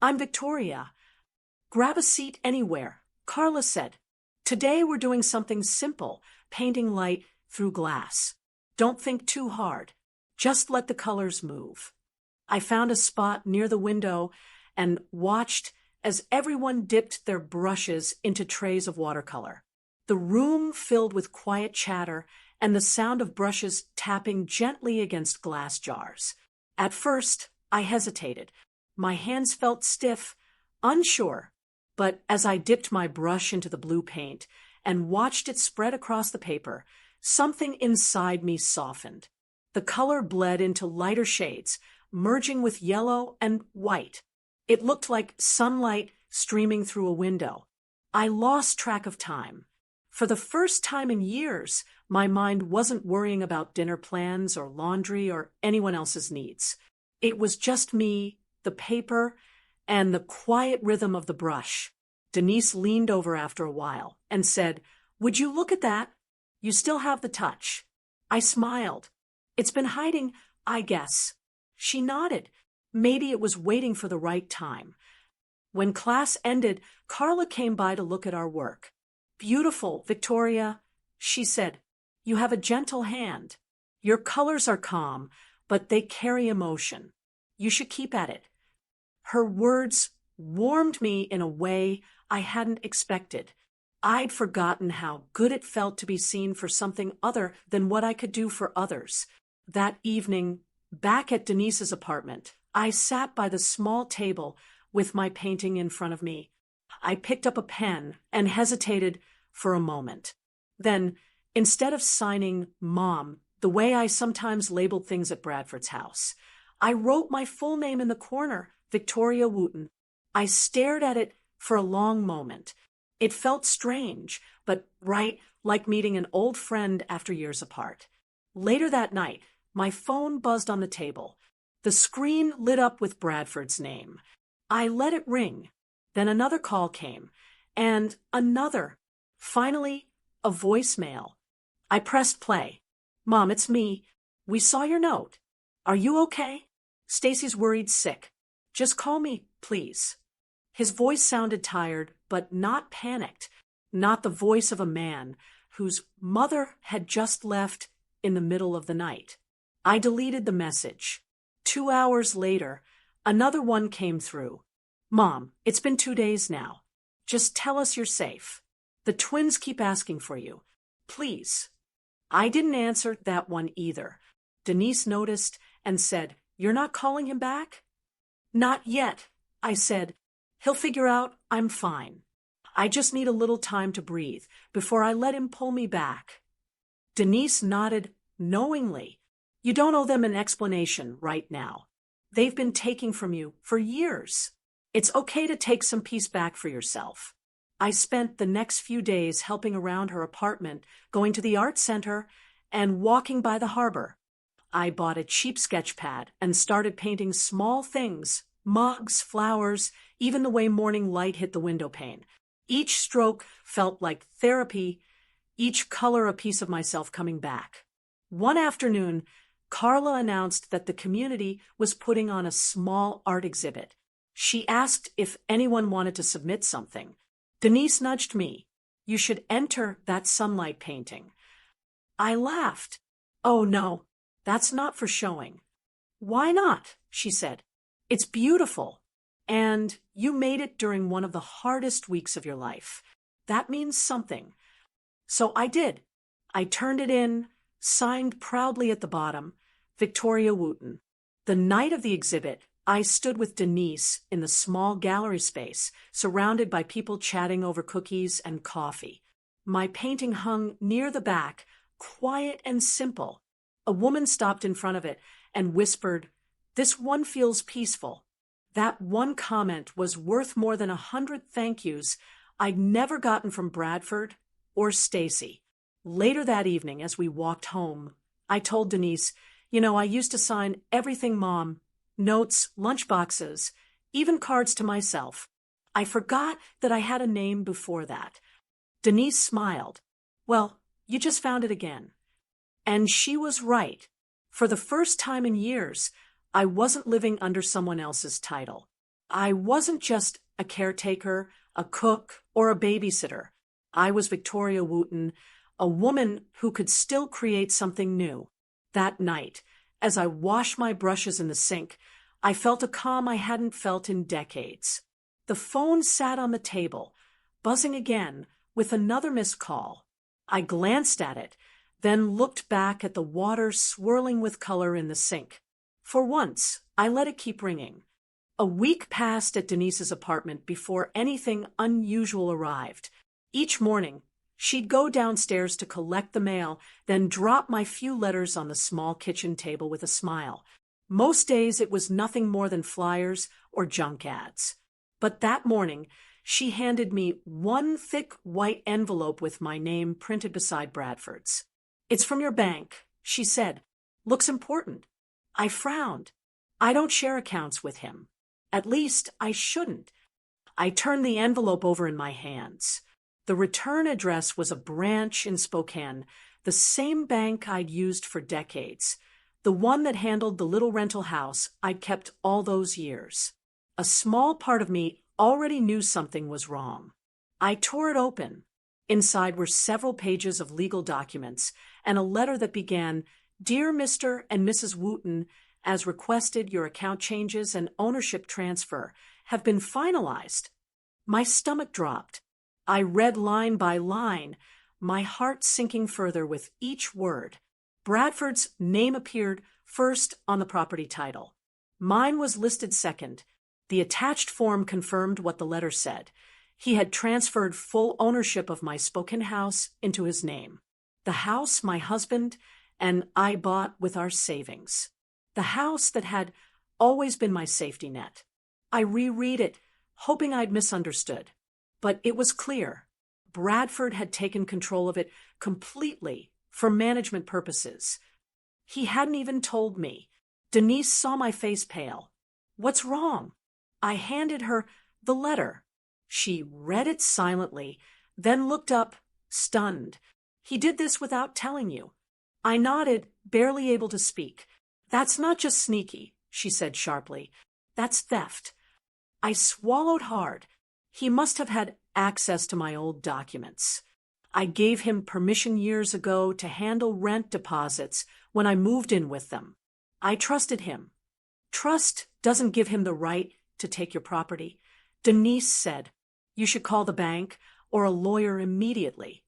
"I'm Victoria." "Grab a seat anywhere," Carla said. "Today we're doing something simple, painting light through glass. Don't think too hard. Just let the colors move." I found a spot near the window and watched as everyone dipped their brushes into trays of watercolor. The room filled with quiet chatter and the sound of brushes tapping gently against glass jars. At first, I hesitated. My hands felt stiff, unsure, but as I dipped my brush into the blue paint and watched it spread across the paper, something inside me softened. The color bled into lighter shades, merging with yellow and white. It looked like sunlight streaming through a window. I lost track of time. For the first time in years, my mind wasn't worrying about dinner plans or laundry or anyone else's needs. It was just me, the paper, and the quiet rhythm of the brush. Denise leaned over after a while and said, "Would you look at that? You still have the touch." I smiled. "It's been hiding, I guess." She nodded. Maybe it was waiting for the right time. When class ended, Carla came by to look at our work. "Beautiful, Victoria," she said. "You have a gentle hand. Your colors are calm, but they carry emotion. You should keep at it." Her words warmed me in a way I hadn't expected. I'd forgotten how good it felt to be seen for something other than what I could do for others. That evening, back at Denise's apartment, I sat by the small table with my painting in front of me. I picked up a pen and hesitated for a moment. Then, instead of signing Mom, the way I sometimes labeled things at Bradford's house, I wrote my full name in the corner, Victoria Wooten. I stared at it for a long moment. It felt strange, but right, like meeting an old friend after years apart. Later that night, my phone buzzed on the table. The screen lit up with Bradford's name. I let it ring. Then another call came, and another. Finally, a voicemail. I pressed play. "Mom, it's me. We saw your note. Are you okay? Stacy's worried sick. Just call me, please." His voice sounded tired, but not panicked. Not the voice of a man whose mother had just left in the middle of the night. I deleted the message. 2 hours later, another one came through. "Mom, it's been 2 days now. Just tell us you're safe. The twins keep asking for you. Please." I didn't answer that one either. Denise noticed and said, "You're not calling him back?" "Not yet," I said. "He'll figure out I'm fine. I just need a little time to breathe before I let him pull me back." Denise nodded knowingly. "You don't owe them an explanation right now. They've been taking from you for years. It's okay to take some peace back for yourself." I spent the next few days helping around her apartment, going to the art center, and walking by the harbor. I bought a cheap sketch pad and started painting small things, mugs, flowers, even the way morning light hit the window pane. Each stroke felt like therapy, each color a piece of myself coming back. One afternoon, Carla announced that the community was putting on a small art exhibit. She asked if anyone wanted to submit something. Denise nudged me. "You should enter that sunlight painting." I laughed. "Oh no, that's not for showing." "Why not?" she said. "It's beautiful. And you made it during one of the hardest weeks of your life. That means something." So I did. I turned it in, signed proudly at the bottom, Victoria Wooten. The night of the exhibit, I stood with Denise in the small gallery space, surrounded by people chatting over cookies and coffee. My painting hung near the back, quiet and simple. A woman stopped in front of it and whispered, "This one feels peaceful." That one comment was worth more than 100 thank yous I'd never gotten from Bradford or Stacy. Later that evening, as we walked home, I told Denise, I used to sign everything, Mom. Notes, lunchboxes, even cards to myself. I forgot that I had a name before that. Denise smiled. Well, you just found it again. And she was right. For the first time in years, I wasn't living under someone else's title. I wasn't just a caretaker, a cook, or a babysitter. I was Victoria Wooten, a woman who could still create something new. That night, as I washed my brushes in the sink, I felt a calm I hadn't felt in decades. The phone sat on the table, buzzing again with another missed call. I glanced at it, then looked back at the water swirling with color in the sink. For once, I let it keep ringing. A week passed at Denise's apartment before anything unusual arrived. Each morning, she'd go downstairs to collect the mail, then drop my few letters on the small kitchen table with a smile. Most days it was nothing more than flyers or junk ads. But that morning, she handed me one thick white envelope with my name printed beside Bradford's. "It's from your bank," she said. "Looks important." I frowned. I don't share accounts with him. At least, I shouldn't. I turned the envelope over in my hands. The return address was a branch in Spokane, the same bank I'd used for decades, the one that handled the little rental house I'd kept all those years. A small part of me already knew something was wrong. I tore it open. Inside were several pages of legal documents and a letter that began, "Dear Mr. and Mrs. Wooten, as requested, your account changes and ownership transfer have been finalized." My stomach dropped. I read line by line, my heart sinking further with each word. Bradford's name appeared first on the property title. Mine was listed second. The attached form confirmed what the letter said. He had transferred full ownership of my Spokane house into his name. The house my husband and I bought with our savings. The house that had always been my safety net. I reread it, hoping I'd misunderstood. But it was clear. Bradford had taken control of it completely for management purposes. He hadn't even told me. Denise saw my face pale. "What's wrong?" I handed her the letter. She read it silently, then looked up, stunned. "He did this without telling you." I nodded, barely able to speak. "That's not just sneaky," she said sharply. "That's theft." I swallowed hard. He must have had access to my old documents. I gave him permission years ago to handle rent deposits when I moved in with them. I trusted him. Trust doesn't give him the right to take your property. Denise said, "You should call the bank or a lawyer immediately."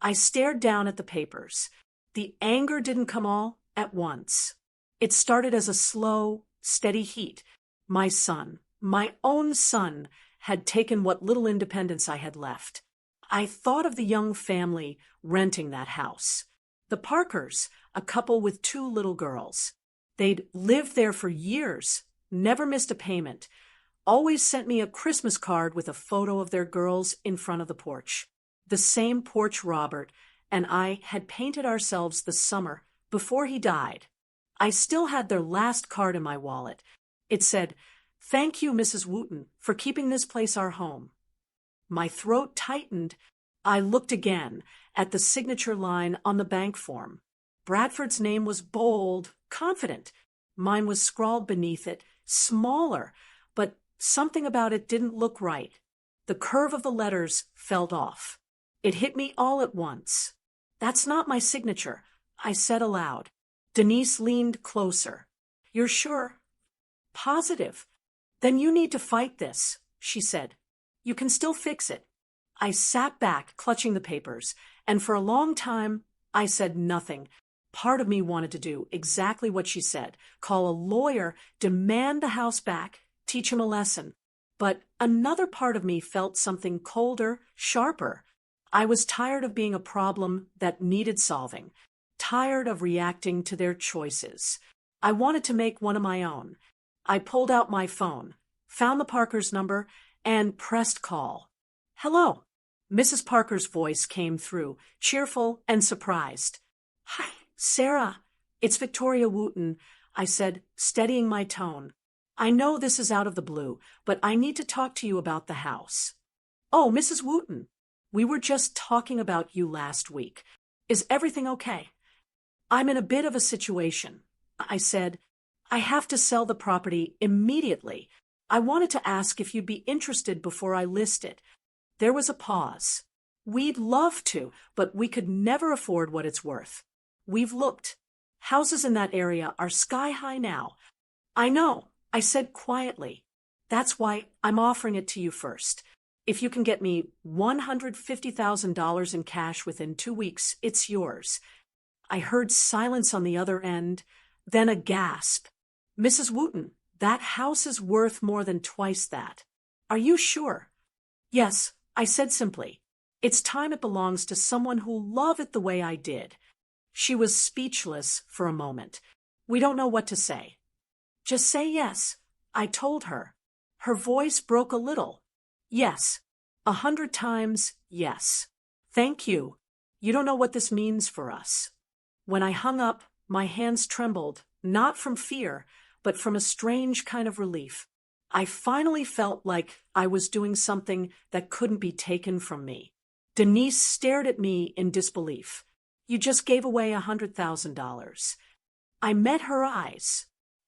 I stared down at the papers. The anger didn't come all at once. It started as a slow, steady heat. My son, my own son, had taken what little independence I had left. I thought of the young family renting that house. The Parkers, a couple with 2 little girls. They'd lived there for years, never missed a payment, always sent me a Christmas card with a photo of their girls in front of the porch. The same porch Robert and I had painted ourselves the summer before he died. I still had their last card in my wallet. It said, "Thank you, Mrs. Wooten, for keeping this place our home." My throat tightened. I looked again at the signature line on the bank form. Bradford's name was bold, confident. Mine was scrawled beneath it, smaller, but something about it didn't look right. The curve of the letters felt off. It hit me all at once. "That's not my signature," I said aloud. Denise leaned closer. "You're sure?" "Positive." "Then you need to fight this," she said. "You can still fix it." I sat back, clutching the papers, and for a long time I said nothing. Part of me wanted to do exactly what she said, call a lawyer, demand the house back, teach him a lesson. But another part of me felt something colder, sharper. I was tired of being a problem that needed solving, tired of reacting to their choices. I wanted to make one of my own. I pulled out my phone, found the Parkers' number, and pressed call. Hello. Mrs. Parker's voice came through, cheerful and surprised. Hi, Sarah. It's Victoria Wooten, I said, steadying my tone. I know this is out of the blue, but I need to talk to you about the house. Oh, Mrs. Wooten, we were just talking about you last week. Is everything okay? I'm in a bit of a situation, I said. I have to sell the property immediately. I wanted to ask if you'd be interested before I list it. There was a pause. We'd love to, but we could never afford what it's worth. We've looked. Houses in that area are sky high now. I know, I said quietly. That's why I'm offering it to you first. If you can get me $150,000 in cash within 2 weeks, it's yours. I heard silence on the other end, then a gasp. Mrs. Wooten, that house is worth more than twice that. Are you sure? Yes, I said simply. It's time it belongs to someone who'll love it the way I did. She was speechless for a moment. We don't know what to say. Just say yes, I told her. Her voice broke a little. Yes. 100 times yes. Thank you. You don't know what this means for us. When I hung up, my hands trembled, not from fear, but from a strange kind of relief. I finally felt like I was doing something that couldn't be taken from me. Denise stared at me in disbelief. You just gave away $100,000. I met her eyes.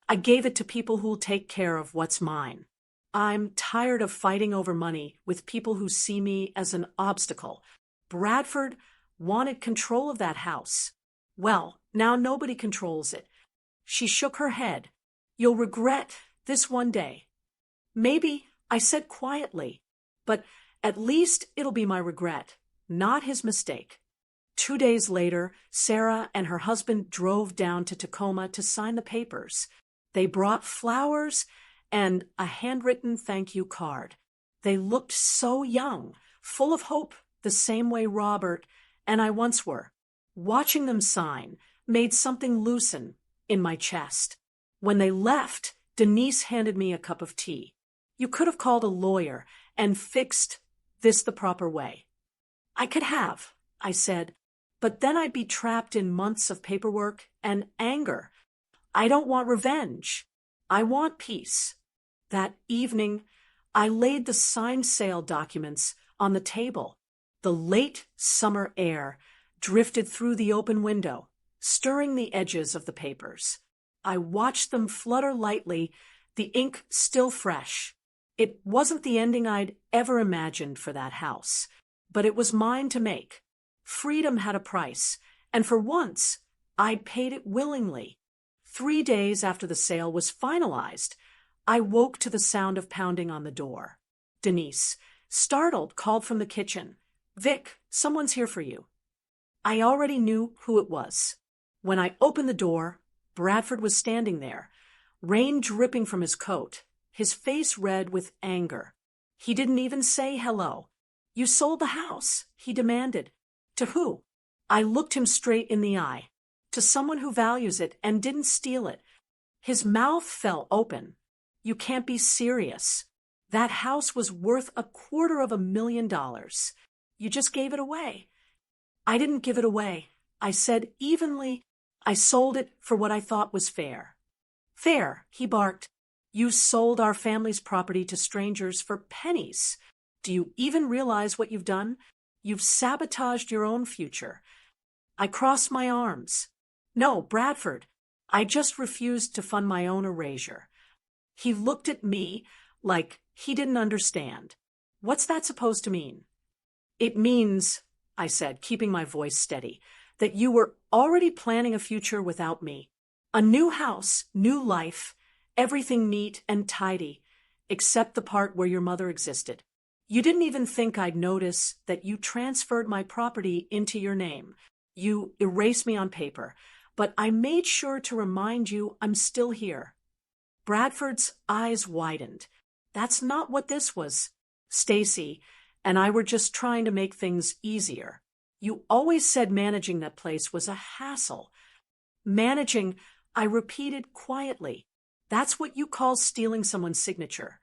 I gave it to people who'll take care of what's mine. I'm tired of fighting over money with people who see me as an obstacle. Bradford wanted control of that house. Well, now nobody controls it. She shook her head. You'll regret this one day. Maybe, I said quietly, but at least it'll be my regret, not his mistake. 2 days later, Sarah and her husband drove down to Tacoma to sign the papers. They brought flowers and a handwritten thank you card. They looked so young, full of hope, the same way Robert and I once were. Watching them sign made something loosen in my chest. When they left, Denise handed me a cup of tea. You could have called a lawyer and fixed this the proper way. I could have, I said, but then I'd be trapped in months of paperwork and anger. I don't want revenge. I want peace. That evening, I laid the signed sale documents on the table. The late summer air drifted through the open window, stirring the edges of the papers. I watched them flutter lightly, the ink still fresh. It wasn't the ending I'd ever imagined for that house, but it was mine to make. Freedom had a price, and for once, I paid it willingly. 3 days after the sale was finalized, I woke to the sound of pounding on the door. Denise, startled, called from the kitchen. Vic, someone's here for you. I already knew who it was. When I opened the door, Bradford was standing there, rain dripping from his coat, his face red with anger. He didn't even say hello. You sold the house, he demanded. To who? I looked him straight in the eye. To someone who values it and didn't steal it. His mouth fell open. You can't be serious. That house was worth $250,000. You just gave it away. I didn't give it away. I said evenly, I sold it for what I thought was fair. Fair, he barked. You sold our family's property to strangers for pennies. Do you even realize what you've done? You've sabotaged your own future. I crossed my arms. No, Bradford, I just refused to fund my own erasure. He looked at me like he didn't understand. What's that supposed to mean? It means, I said, keeping my voice steady, that you were already planning a future without me. A new house, new life, everything neat and tidy, except the part where your mother existed. You didn't even think I'd notice that you transferred my property into your name. You erased me on paper, but I made sure to remind you I'm still here. Bradford's eyes widened. That's not what this was. Stacy and I were just trying to make things easier. You always said managing that place was a hassle. Managing I repeated quietly. That's what you call stealing someone's signature.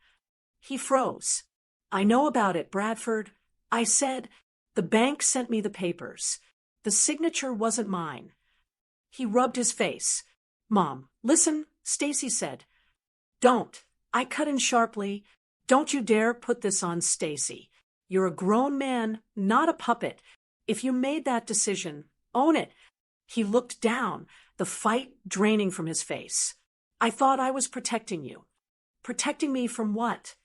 He froze. I know about it, Bradford. I said, the bank sent me the papers. The signature wasn't mine. He rubbed his face. Mom, listen, Stacy said. Don't. I cut in sharply. Don't you dare put this on Stacy. You're a grown man, not a puppet. If you made that decision, own it. He looked down, the fight draining from his face. I thought I was protecting you. Protecting me from what?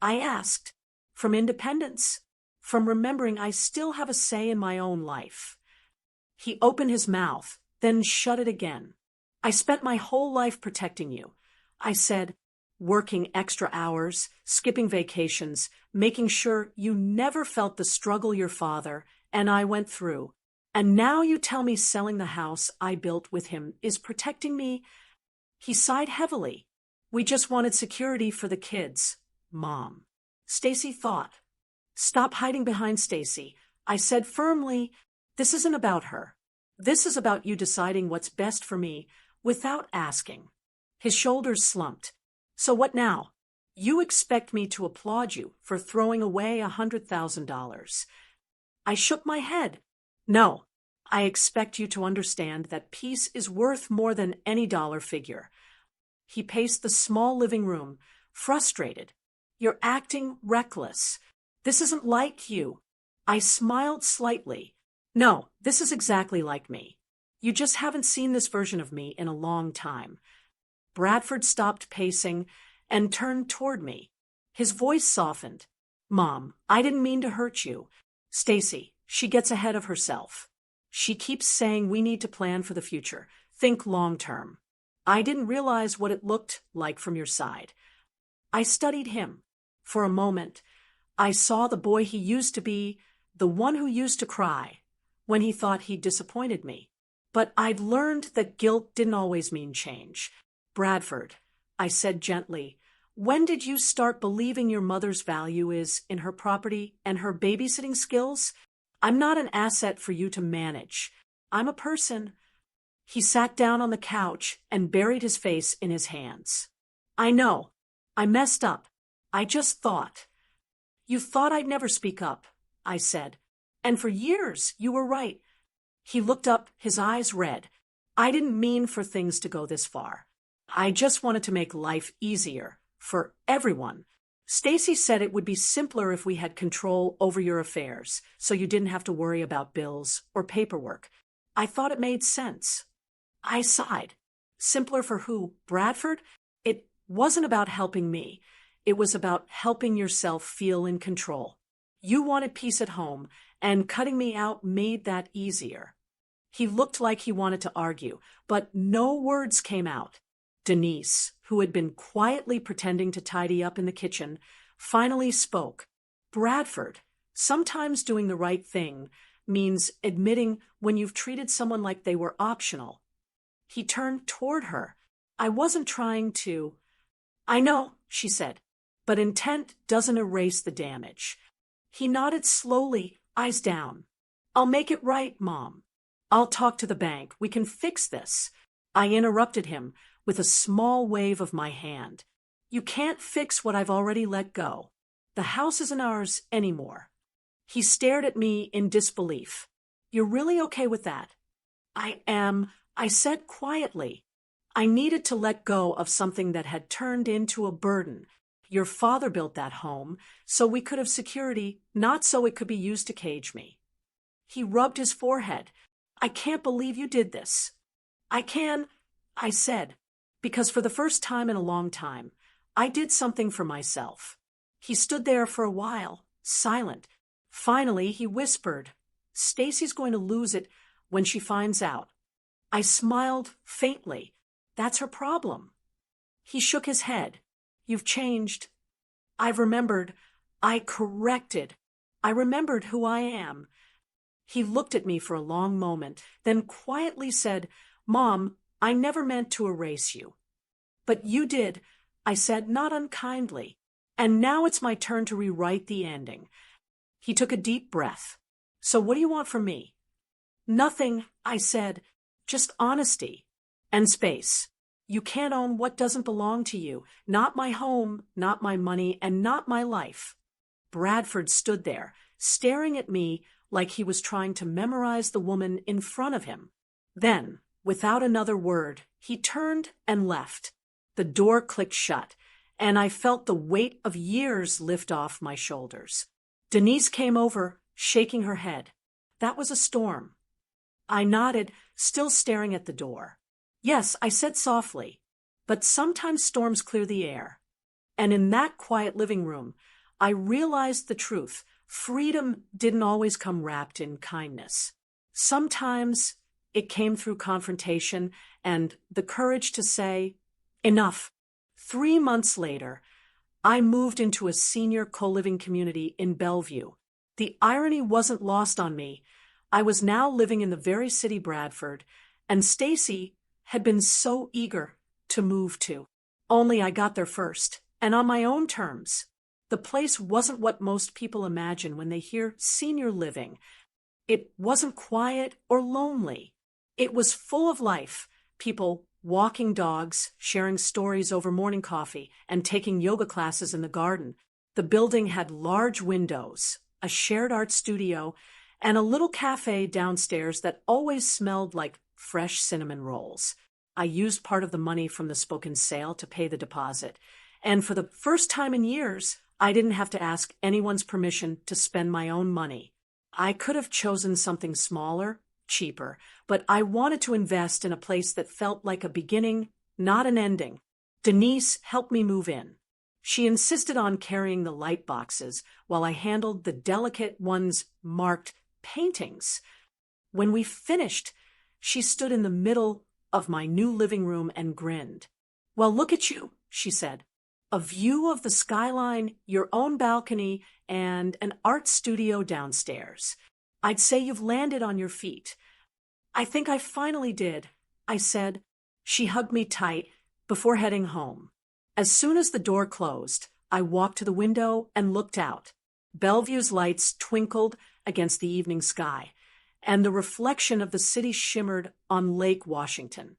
I asked. From independence. From remembering I still have a say in my own life. He opened his mouth, then shut it again. I spent my whole life protecting you. I said, working extra hours, skipping vacations, making sure you never felt the struggle your father and I went through. And now you tell me selling the house I built with him is protecting me? He sighed heavily. We just wanted security for the kids, Mom. Stacy thought. Stop hiding behind Stacy. I said firmly, this isn't about her. This is about you deciding what's best for me without asking. His shoulders slumped. So what now? You expect me to applaud you for throwing away $100,000. I shook my head. No, I expect you to understand that peace is worth more than any dollar figure. He paced the small living room, frustrated. You're acting reckless. This isn't like you. I smiled slightly. No, this is exactly like me. You just haven't seen this version of me in a long time. Bradford stopped pacing and turned toward me. His voice softened. Mom, I didn't mean to hurt you. Stacy, she gets ahead of herself. She keeps saying we need to plan for the future, think long term. I didn't realize what it looked like from your side. I studied him. For a moment, I saw the boy he used to be, the one who used to cry, when he thought he'd disappointed me. But I'd learned that guilt didn't always mean change. Bradford, I said gently, when did you start believing your mother's value is in her property and her babysitting skills? I'm not an asset for you to manage. I'm a person. He sat down on the couch and buried his face in his hands. I know. I messed up. I just thought. You thought I'd never speak up, I said. And for years, you were right. He looked up, his eyes red. I didn't mean for things to go this far. I just wanted to make life easier for everyone. Stacy said it would be simpler if we had control over your affairs, so you didn't have to worry about bills or paperwork. I thought it made sense. I sighed. Simpler for who? Bradford? It wasn't about helping me. It was about helping yourself feel in control. You wanted peace at home, and cutting me out made that easier. He looked like he wanted to argue, but no words came out. Denise, who had been quietly pretending to tidy up in the kitchen, finally spoke. Bradford, sometimes doing the right thing means admitting when you've treated someone like they were optional. He turned toward her. I wasn't trying to. I know, she said, but intent doesn't erase the damage. He nodded slowly, eyes down. I'll make it right, Mom. I'll talk to the bank. We can fix this. I interrupted him with a small wave of my hand. You can't fix what I've already let go. The house isn't ours anymore. He stared at me in disbelief. You're really okay with that? I am, I said quietly. I needed to let go of something that had turned into a burden. Your father built that home so we could have security, not so it could be used to cage me. He rubbed his forehead. I can't believe you did this. I can, I said, because for the first time in a long time, I did something for myself. He stood there for a while, silent. Finally, he whispered, Stacy's going to lose it when she finds out. I smiled faintly. That's her problem. He shook his head. You've changed. I've remembered. I corrected. I remembered who I am. He looked at me for a long moment, then quietly said, Mom, I never meant to erase you. But you did, I said, not unkindly. And now it's my turn to rewrite the ending. He took a deep breath. So what do you want from me? Nothing, I said, just honesty. and space. You can't own what doesn't belong to you. Not my home, not my money, and not my life. Bradford stood there, staring at me like he was trying to memorize the woman in front of him. Then, without another word, he turned and left. The door clicked shut, and I felt the weight of years lift off my shoulders. Denise came over, shaking her head. That was a storm. I nodded, still staring at the door. Yes, I said softly, but sometimes storms clear the air. And in that quiet living room, I realized the truth. Freedom didn't always come wrapped in kindness. Sometimes it came through confrontation and the courage to say, enough. 3 months later, I moved into a senior co-living community in Bellevue. The irony wasn't lost on me. I was now living in the very city Bradford, and Stacy had been so eager to move to. Only I got there first, and on my own terms. The place wasn't what most people imagine when they hear senior living. It wasn't quiet or lonely. It was full of life, people walking dogs, sharing stories over morning coffee, and taking yoga classes in the garden. The building had large windows, a shared art studio, and a little cafe downstairs that always smelled like fresh cinnamon rolls. I used part of the money from the spoken sale to pay the deposit, and for the first time in years, I didn't have to ask anyone's permission to spend my own money. I could have chosen something smaller, cheaper, but I wanted to invest in a place that felt like a beginning, not an ending. Denise helped me move in. She insisted on carrying the light boxes while I handled the delicate ones marked paintings. When we finished, she stood in the middle of my new living room and grinned. Well, look at you, she said. A view of the skyline, your own balcony, and an art studio downstairs. I'd say you've landed on your feet. I think I finally did, I said. She hugged me tight before heading home. As soon as the door closed, I walked to the window and looked out. Bellevue's lights twinkled against the evening sky, and the reflection of the city shimmered on Lake Washington.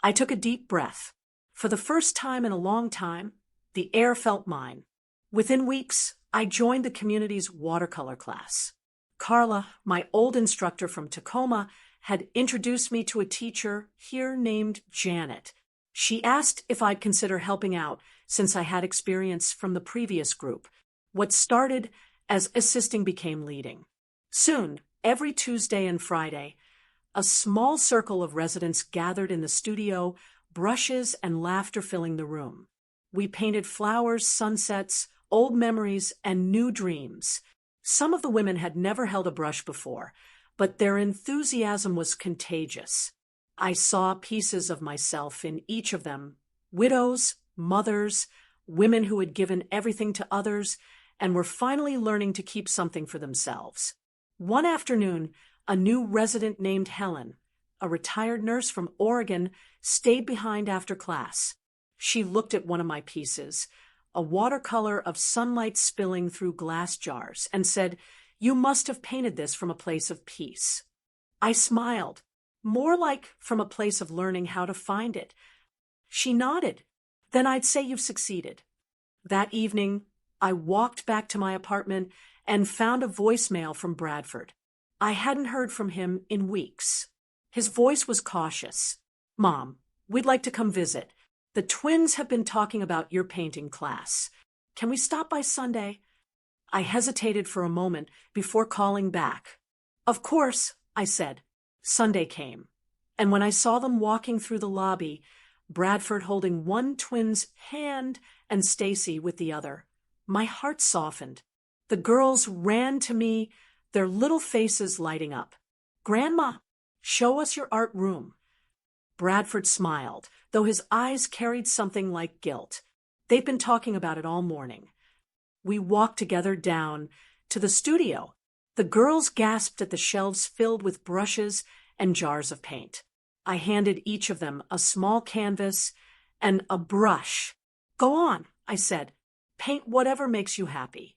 I took a deep breath. For the first time in a long time, the air felt mine. Within weeks, I joined the community's watercolor class. Carla, my old instructor from Tacoma, had introduced me to a teacher here named Janet. She asked if I'd consider helping out since I had experience from the previous group. What started as assisting became leading. Soon, every Tuesday and Friday, a small circle of residents gathered in the studio, brushes and laughter filling the room. We painted flowers, sunsets, old memories, and new dreams. Some of the women had never held a brush before, but their enthusiasm was contagious. I saw pieces of myself in each of them, widows, mothers, women who had given everything to others and were finally learning to keep something for themselves. One afternoon, a new resident named Helen, a retired nurse from Oregon, stayed behind after class. She looked at one of my pieces, a watercolor of sunlight spilling through glass jars, and said, "You must have painted this from a place of peace." I smiled, more like from a place of learning how to find it. She nodded. "Then I'd say you've succeeded." That evening, I walked back to my apartment and found a voicemail from Bradford. I hadn't heard from him in weeks. His voice was cautious. "Mom, we'd like to come visit. The twins have been talking about your painting class. Can we stop by Sunday?" I hesitated for a moment before calling back. "Of course," I said. Sunday came, and when I saw them walking through the lobby, Bradford holding one twin's hand and Stacy with the other, my heart softened. The girls ran to me, their little faces lighting up. "Grandma, show us your art room." Bradford smiled, though his eyes carried something like guilt. They'd been talking about it all morning. We walked together down to the studio. The girls gasped at the shelves filled with brushes and jars of paint. I handed each of them a small canvas and a brush. "Go on," I said. "Paint whatever makes you happy."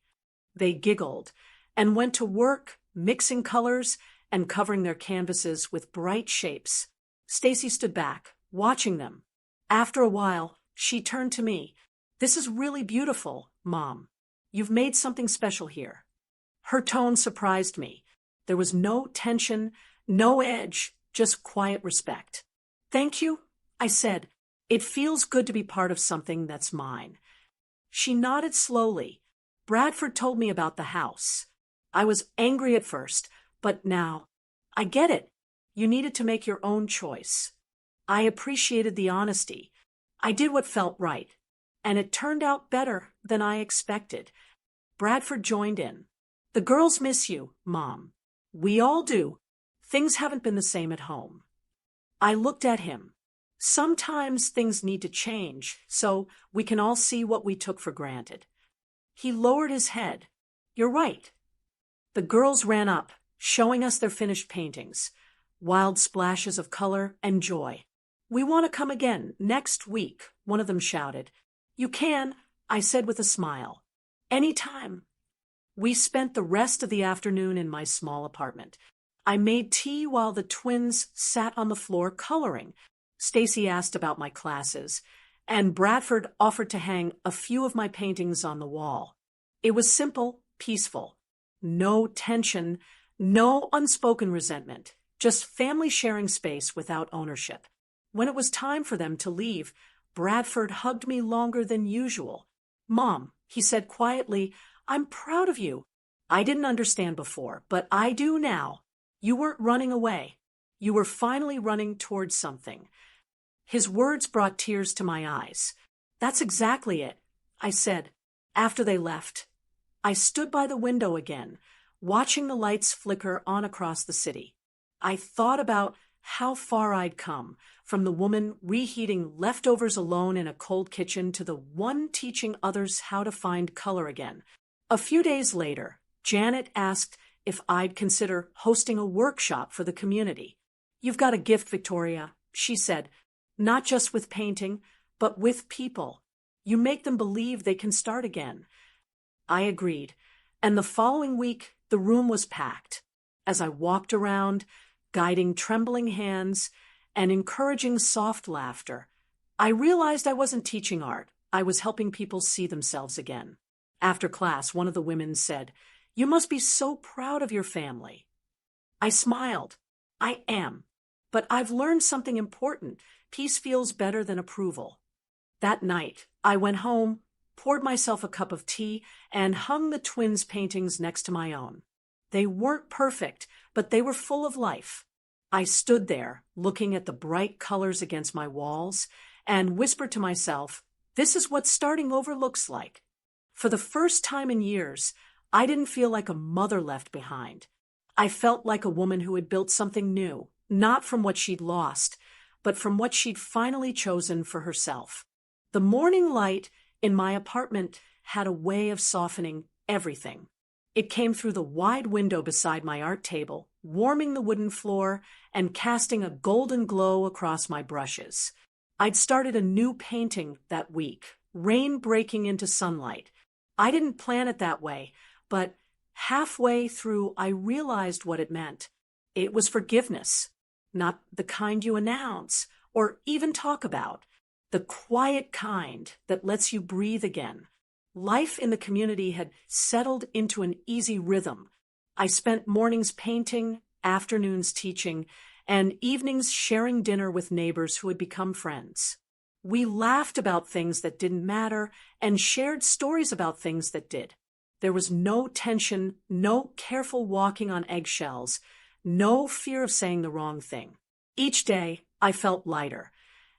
They giggled and went to work, mixing colors and covering their canvases with bright shapes. Stacy stood back, watching them. After a while, she turned to me. "This is really beautiful, Mom. You've made something special here." Her tone surprised me. There was no tension, no edge, just quiet respect. "Thank you," I said. "It feels good to be part of something that's mine." She nodded slowly. "Bradford told me about the house. I was angry at first, but now I get it. You needed to make your own choice." I appreciated the honesty. I did what felt right, and it turned out better than I expected. Bradford joined in. "The girls miss you, Mom. We all do. Things haven't been the same at home." I looked at him. Sometimes things need to change, so we can all see what we took for granted. He lowered his head. "You're right." The girls ran up, showing us their finished paintings, wild splashes of color and joy. "We want to come again next week," one of them shouted. "You can," I said with a smile. "Any time." We spent the rest of the afternoon in my small apartment. I made tea while the twins sat on the floor coloring. Stacy asked about my classes, and Bradford offered to hang a few of my paintings on the wall. It was simple, peaceful. No tension, no unspoken resentment, just family sharing space without ownership. When it was time for them to leave, Bradford hugged me longer than usual. "Mom," he said quietly, "I'm proud of you. I didn't understand before, but I do now. You weren't running away. You were finally running towards something." His words brought tears to my eyes. "That's exactly it," I said, after they left. I stood by the window again, watching the lights flicker on across the city. I thought about how far I'd come, from the woman reheating leftovers alone in a cold kitchen to the one teaching others how to find color again. A few days later, Janet asked if I'd consider hosting a workshop for the community. "You've got a gift, Victoria," she said, "not just with painting, but with people. You make them believe they can start again." I agreed, and the following week the room was packed. As I walked around, guiding trembling hands and encouraging soft laughter, I realized I wasn't teaching art. I was helping people see themselves again. After class, one of the women said, "You must be so proud of your family." I smiled. "I am. But I've learned something important. Peace feels better than approval." That night, I went home, poured myself a cup of tea, and hung the twins' paintings next to my own. They weren't perfect, but they were full of life. I stood there, looking at the bright colors against my walls, and whispered to myself, "This is what starting over looks like." For the first time in years, I didn't feel like a mother left behind. I felt like a woman who had built something new, not from what she'd lost, but from what she'd finally chosen for herself. The morning light in my apartment had a way of softening everything. It came through the wide window beside my art table, warming the wooden floor and casting a golden glow across my brushes. I'd started a new painting that week, rain breaking into sunlight. I didn't plan it that way, but halfway through I realized what it meant. It was forgiveness, not the kind you announce or even talk about. The quiet kind that lets you breathe again. Life in the community had settled into an easy rhythm. I spent mornings painting, afternoons teaching, and evenings sharing dinner with neighbors who had become friends. We laughed about things that didn't matter and shared stories about things that did. There was no tension, no careful walking on eggshells, no fear of saying the wrong thing. Each day, I felt lighter,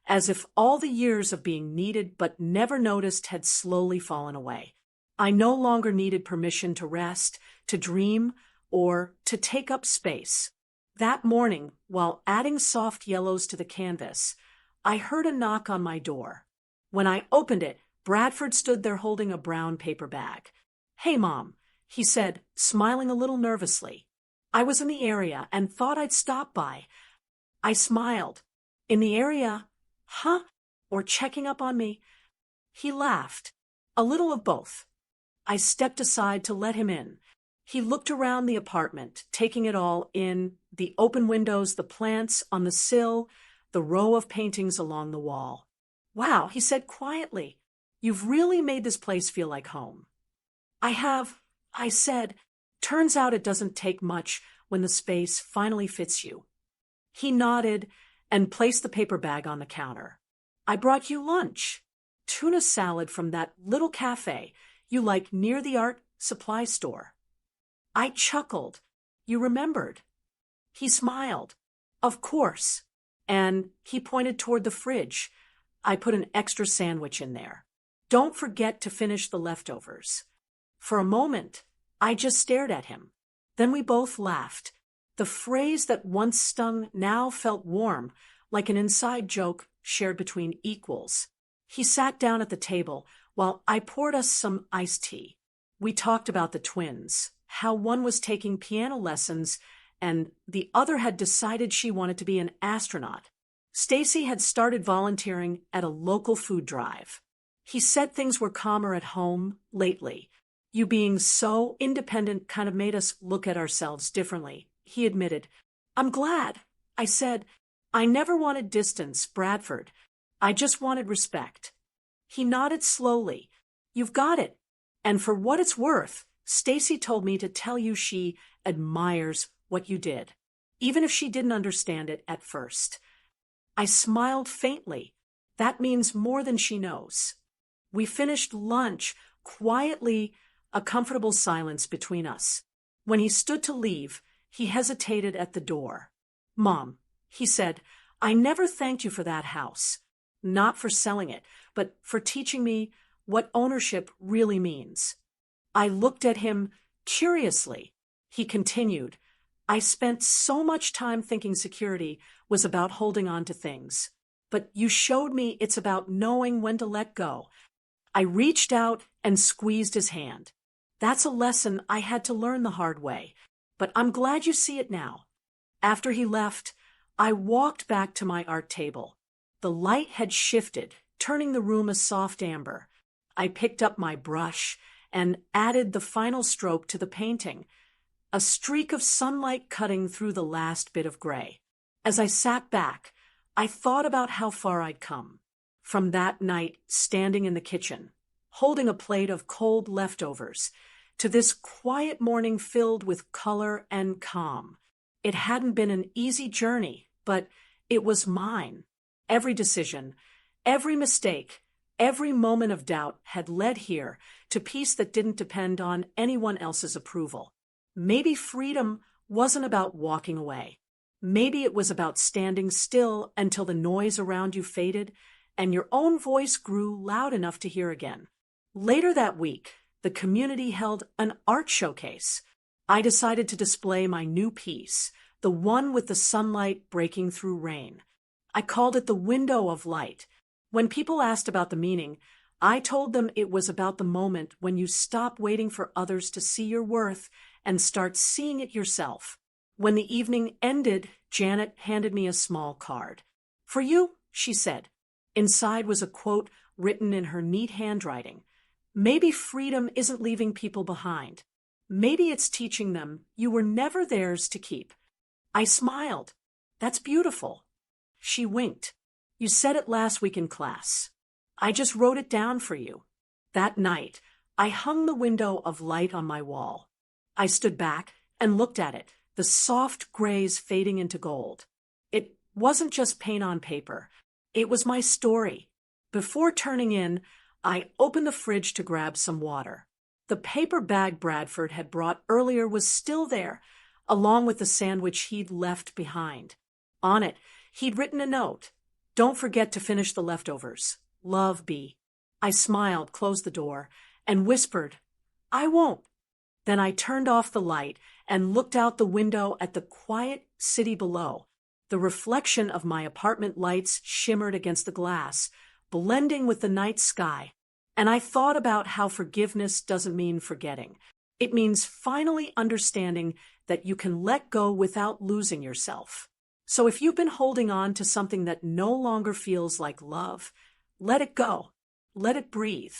as if all the years of being needed but never noticed had slowly fallen away. I no longer needed permission to rest, to dream, or to take up space. That morning, while adding soft yellows to the canvas, I heard a knock on my door. When I opened it, Bradford stood there holding a brown paper bag. "Hey, Mom," he said, smiling a little nervously. "I was in the area and thought I'd stop by." I smiled. "In the area? Huh? Or checking up on me?" He laughed. "A little of both." I stepped aside to let him in. He looked around the apartment, taking it all in, the open windows, the plants on the sill, the row of paintings along the wall. "Wow," he said quietly. "You've really made this place feel like home." "I have," I said. "Turns out it doesn't take much when the space finally fits you." He nodded and placed the paper bag on the counter. "I brought you lunch. Tuna salad from that little cafe you like near the art supply store." I chuckled. "You remembered." He smiled. "Of course." And he pointed toward the fridge. "I put an extra sandwich in there. Don't forget to finish the leftovers." For a moment, I just stared at him. Then we both laughed. The phrase that once stung now felt warm, like an inside joke shared between equals. He sat down at the table while I poured us some iced tea. We talked about the twins, how one was taking piano lessons and the other had decided she wanted to be an astronaut. Stacy had started volunteering at a local food drive. He said things were calmer at home lately. "You being so independent kind of made us look at ourselves differently," he admitted. "I'm glad." I said, "I never wanted distance, Bradford. I just wanted respect." He nodded slowly. "You've got it. And for what it's worth, Stacy told me to tell you she admires what you did, even if she didn't understand it at first." I smiled faintly. That means more than she knows. We finished lunch quietly, a comfortable silence between us. When he stood to leave, he hesitated at the door. "Mom," he said, "I never thanked you for that house. Not for selling it, but for teaching me what ownership really means." I looked at him curiously. He continued, "I spent so much time thinking security was about holding on to things. But you showed me it's about knowing when to let go." I reached out and squeezed his hand. "That's a lesson I had to learn the hard way, but I'm glad you see it now." After he left, I walked back to my art table. The light had shifted, turning the room a soft amber. I picked up my brush and added the final stroke to the painting, a streak of sunlight cutting through the last bit of gray. As I sat back, I thought about how far I'd come. From that night, standing in the kitchen, holding a plate of cold leftovers, to this quiet morning filled with color and calm. It hadn't been an easy journey, but it was mine. Every decision, every mistake, every moment of doubt had led here to peace that didn't depend on anyone else's approval. Maybe freedom wasn't about walking away. Maybe it was about standing still until the noise around you faded and your own voice grew loud enough to hear again. Later that week, the community held an art showcase. I decided to display my new piece, the one with the sunlight breaking through rain. I called it the Window of Light. When people asked about the meaning, I told them it was about the moment when you stop waiting for others to see your worth and start seeing it yourself. When the evening ended, Janet handed me a small card. "For you," she said. Inside was a quote written in her neat handwriting. "Maybe freedom isn't leaving people behind. Maybe it's teaching them you were never theirs to keep." I smiled. "That's beautiful." She winked. "You said it last week in class. I just wrote it down for you." That night, I hung the Window of Light on my wall. I stood back and looked at it, the soft grays fading into gold. It wasn't just paint on paper. It was my story. Before turning in, I opened the fridge to grab some water. The paper bag Bradford had brought earlier was still there, along with the sandwich he'd left behind. On it, he'd written a note. "Don't forget to finish the leftovers. Love, B." I smiled, closed the door, and whispered, "I won't." Then I turned off the light and looked out the window at the quiet city below. The reflection of my apartment lights shimmered against the glass, blending with the night sky. And I thought about how forgiveness doesn't mean forgetting. It means finally understanding that you can let go without losing yourself. So if you've been holding on to something that no longer feels like love, let it go. Let it breathe.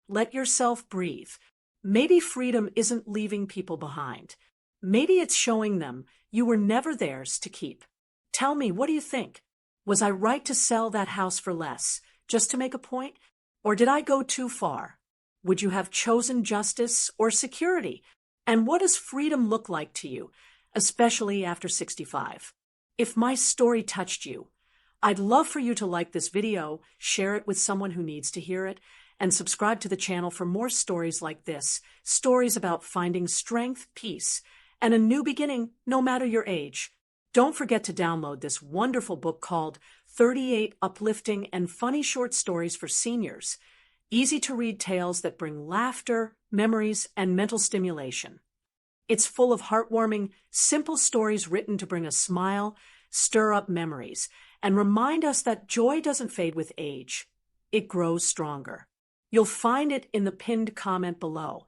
Let yourself breathe. Maybe freedom isn't leaving people behind. Maybe it's showing them you were never theirs to keep. Tell me, what do you think? Was I right to sell that house for less, just to make a point? Or did I go too far? Would you have chosen justice or security? And what does freedom look like to you, especially after 65? If my story touched you, I'd love for you to like this video, share it with someone who needs to hear it, and subscribe to the channel for more stories like this, stories about finding strength, peace, and a new beginning no matter your age. Don't forget to download this wonderful book called 38 Uplifting and Funny Short Stories for Seniors, easy-to-read tales that bring laughter, memories, and mental stimulation. It's full of heartwarming, simple stories written to bring a smile, stir up memories, and remind us that joy doesn't fade with age. It grows stronger. You'll find it in the pinned comment below.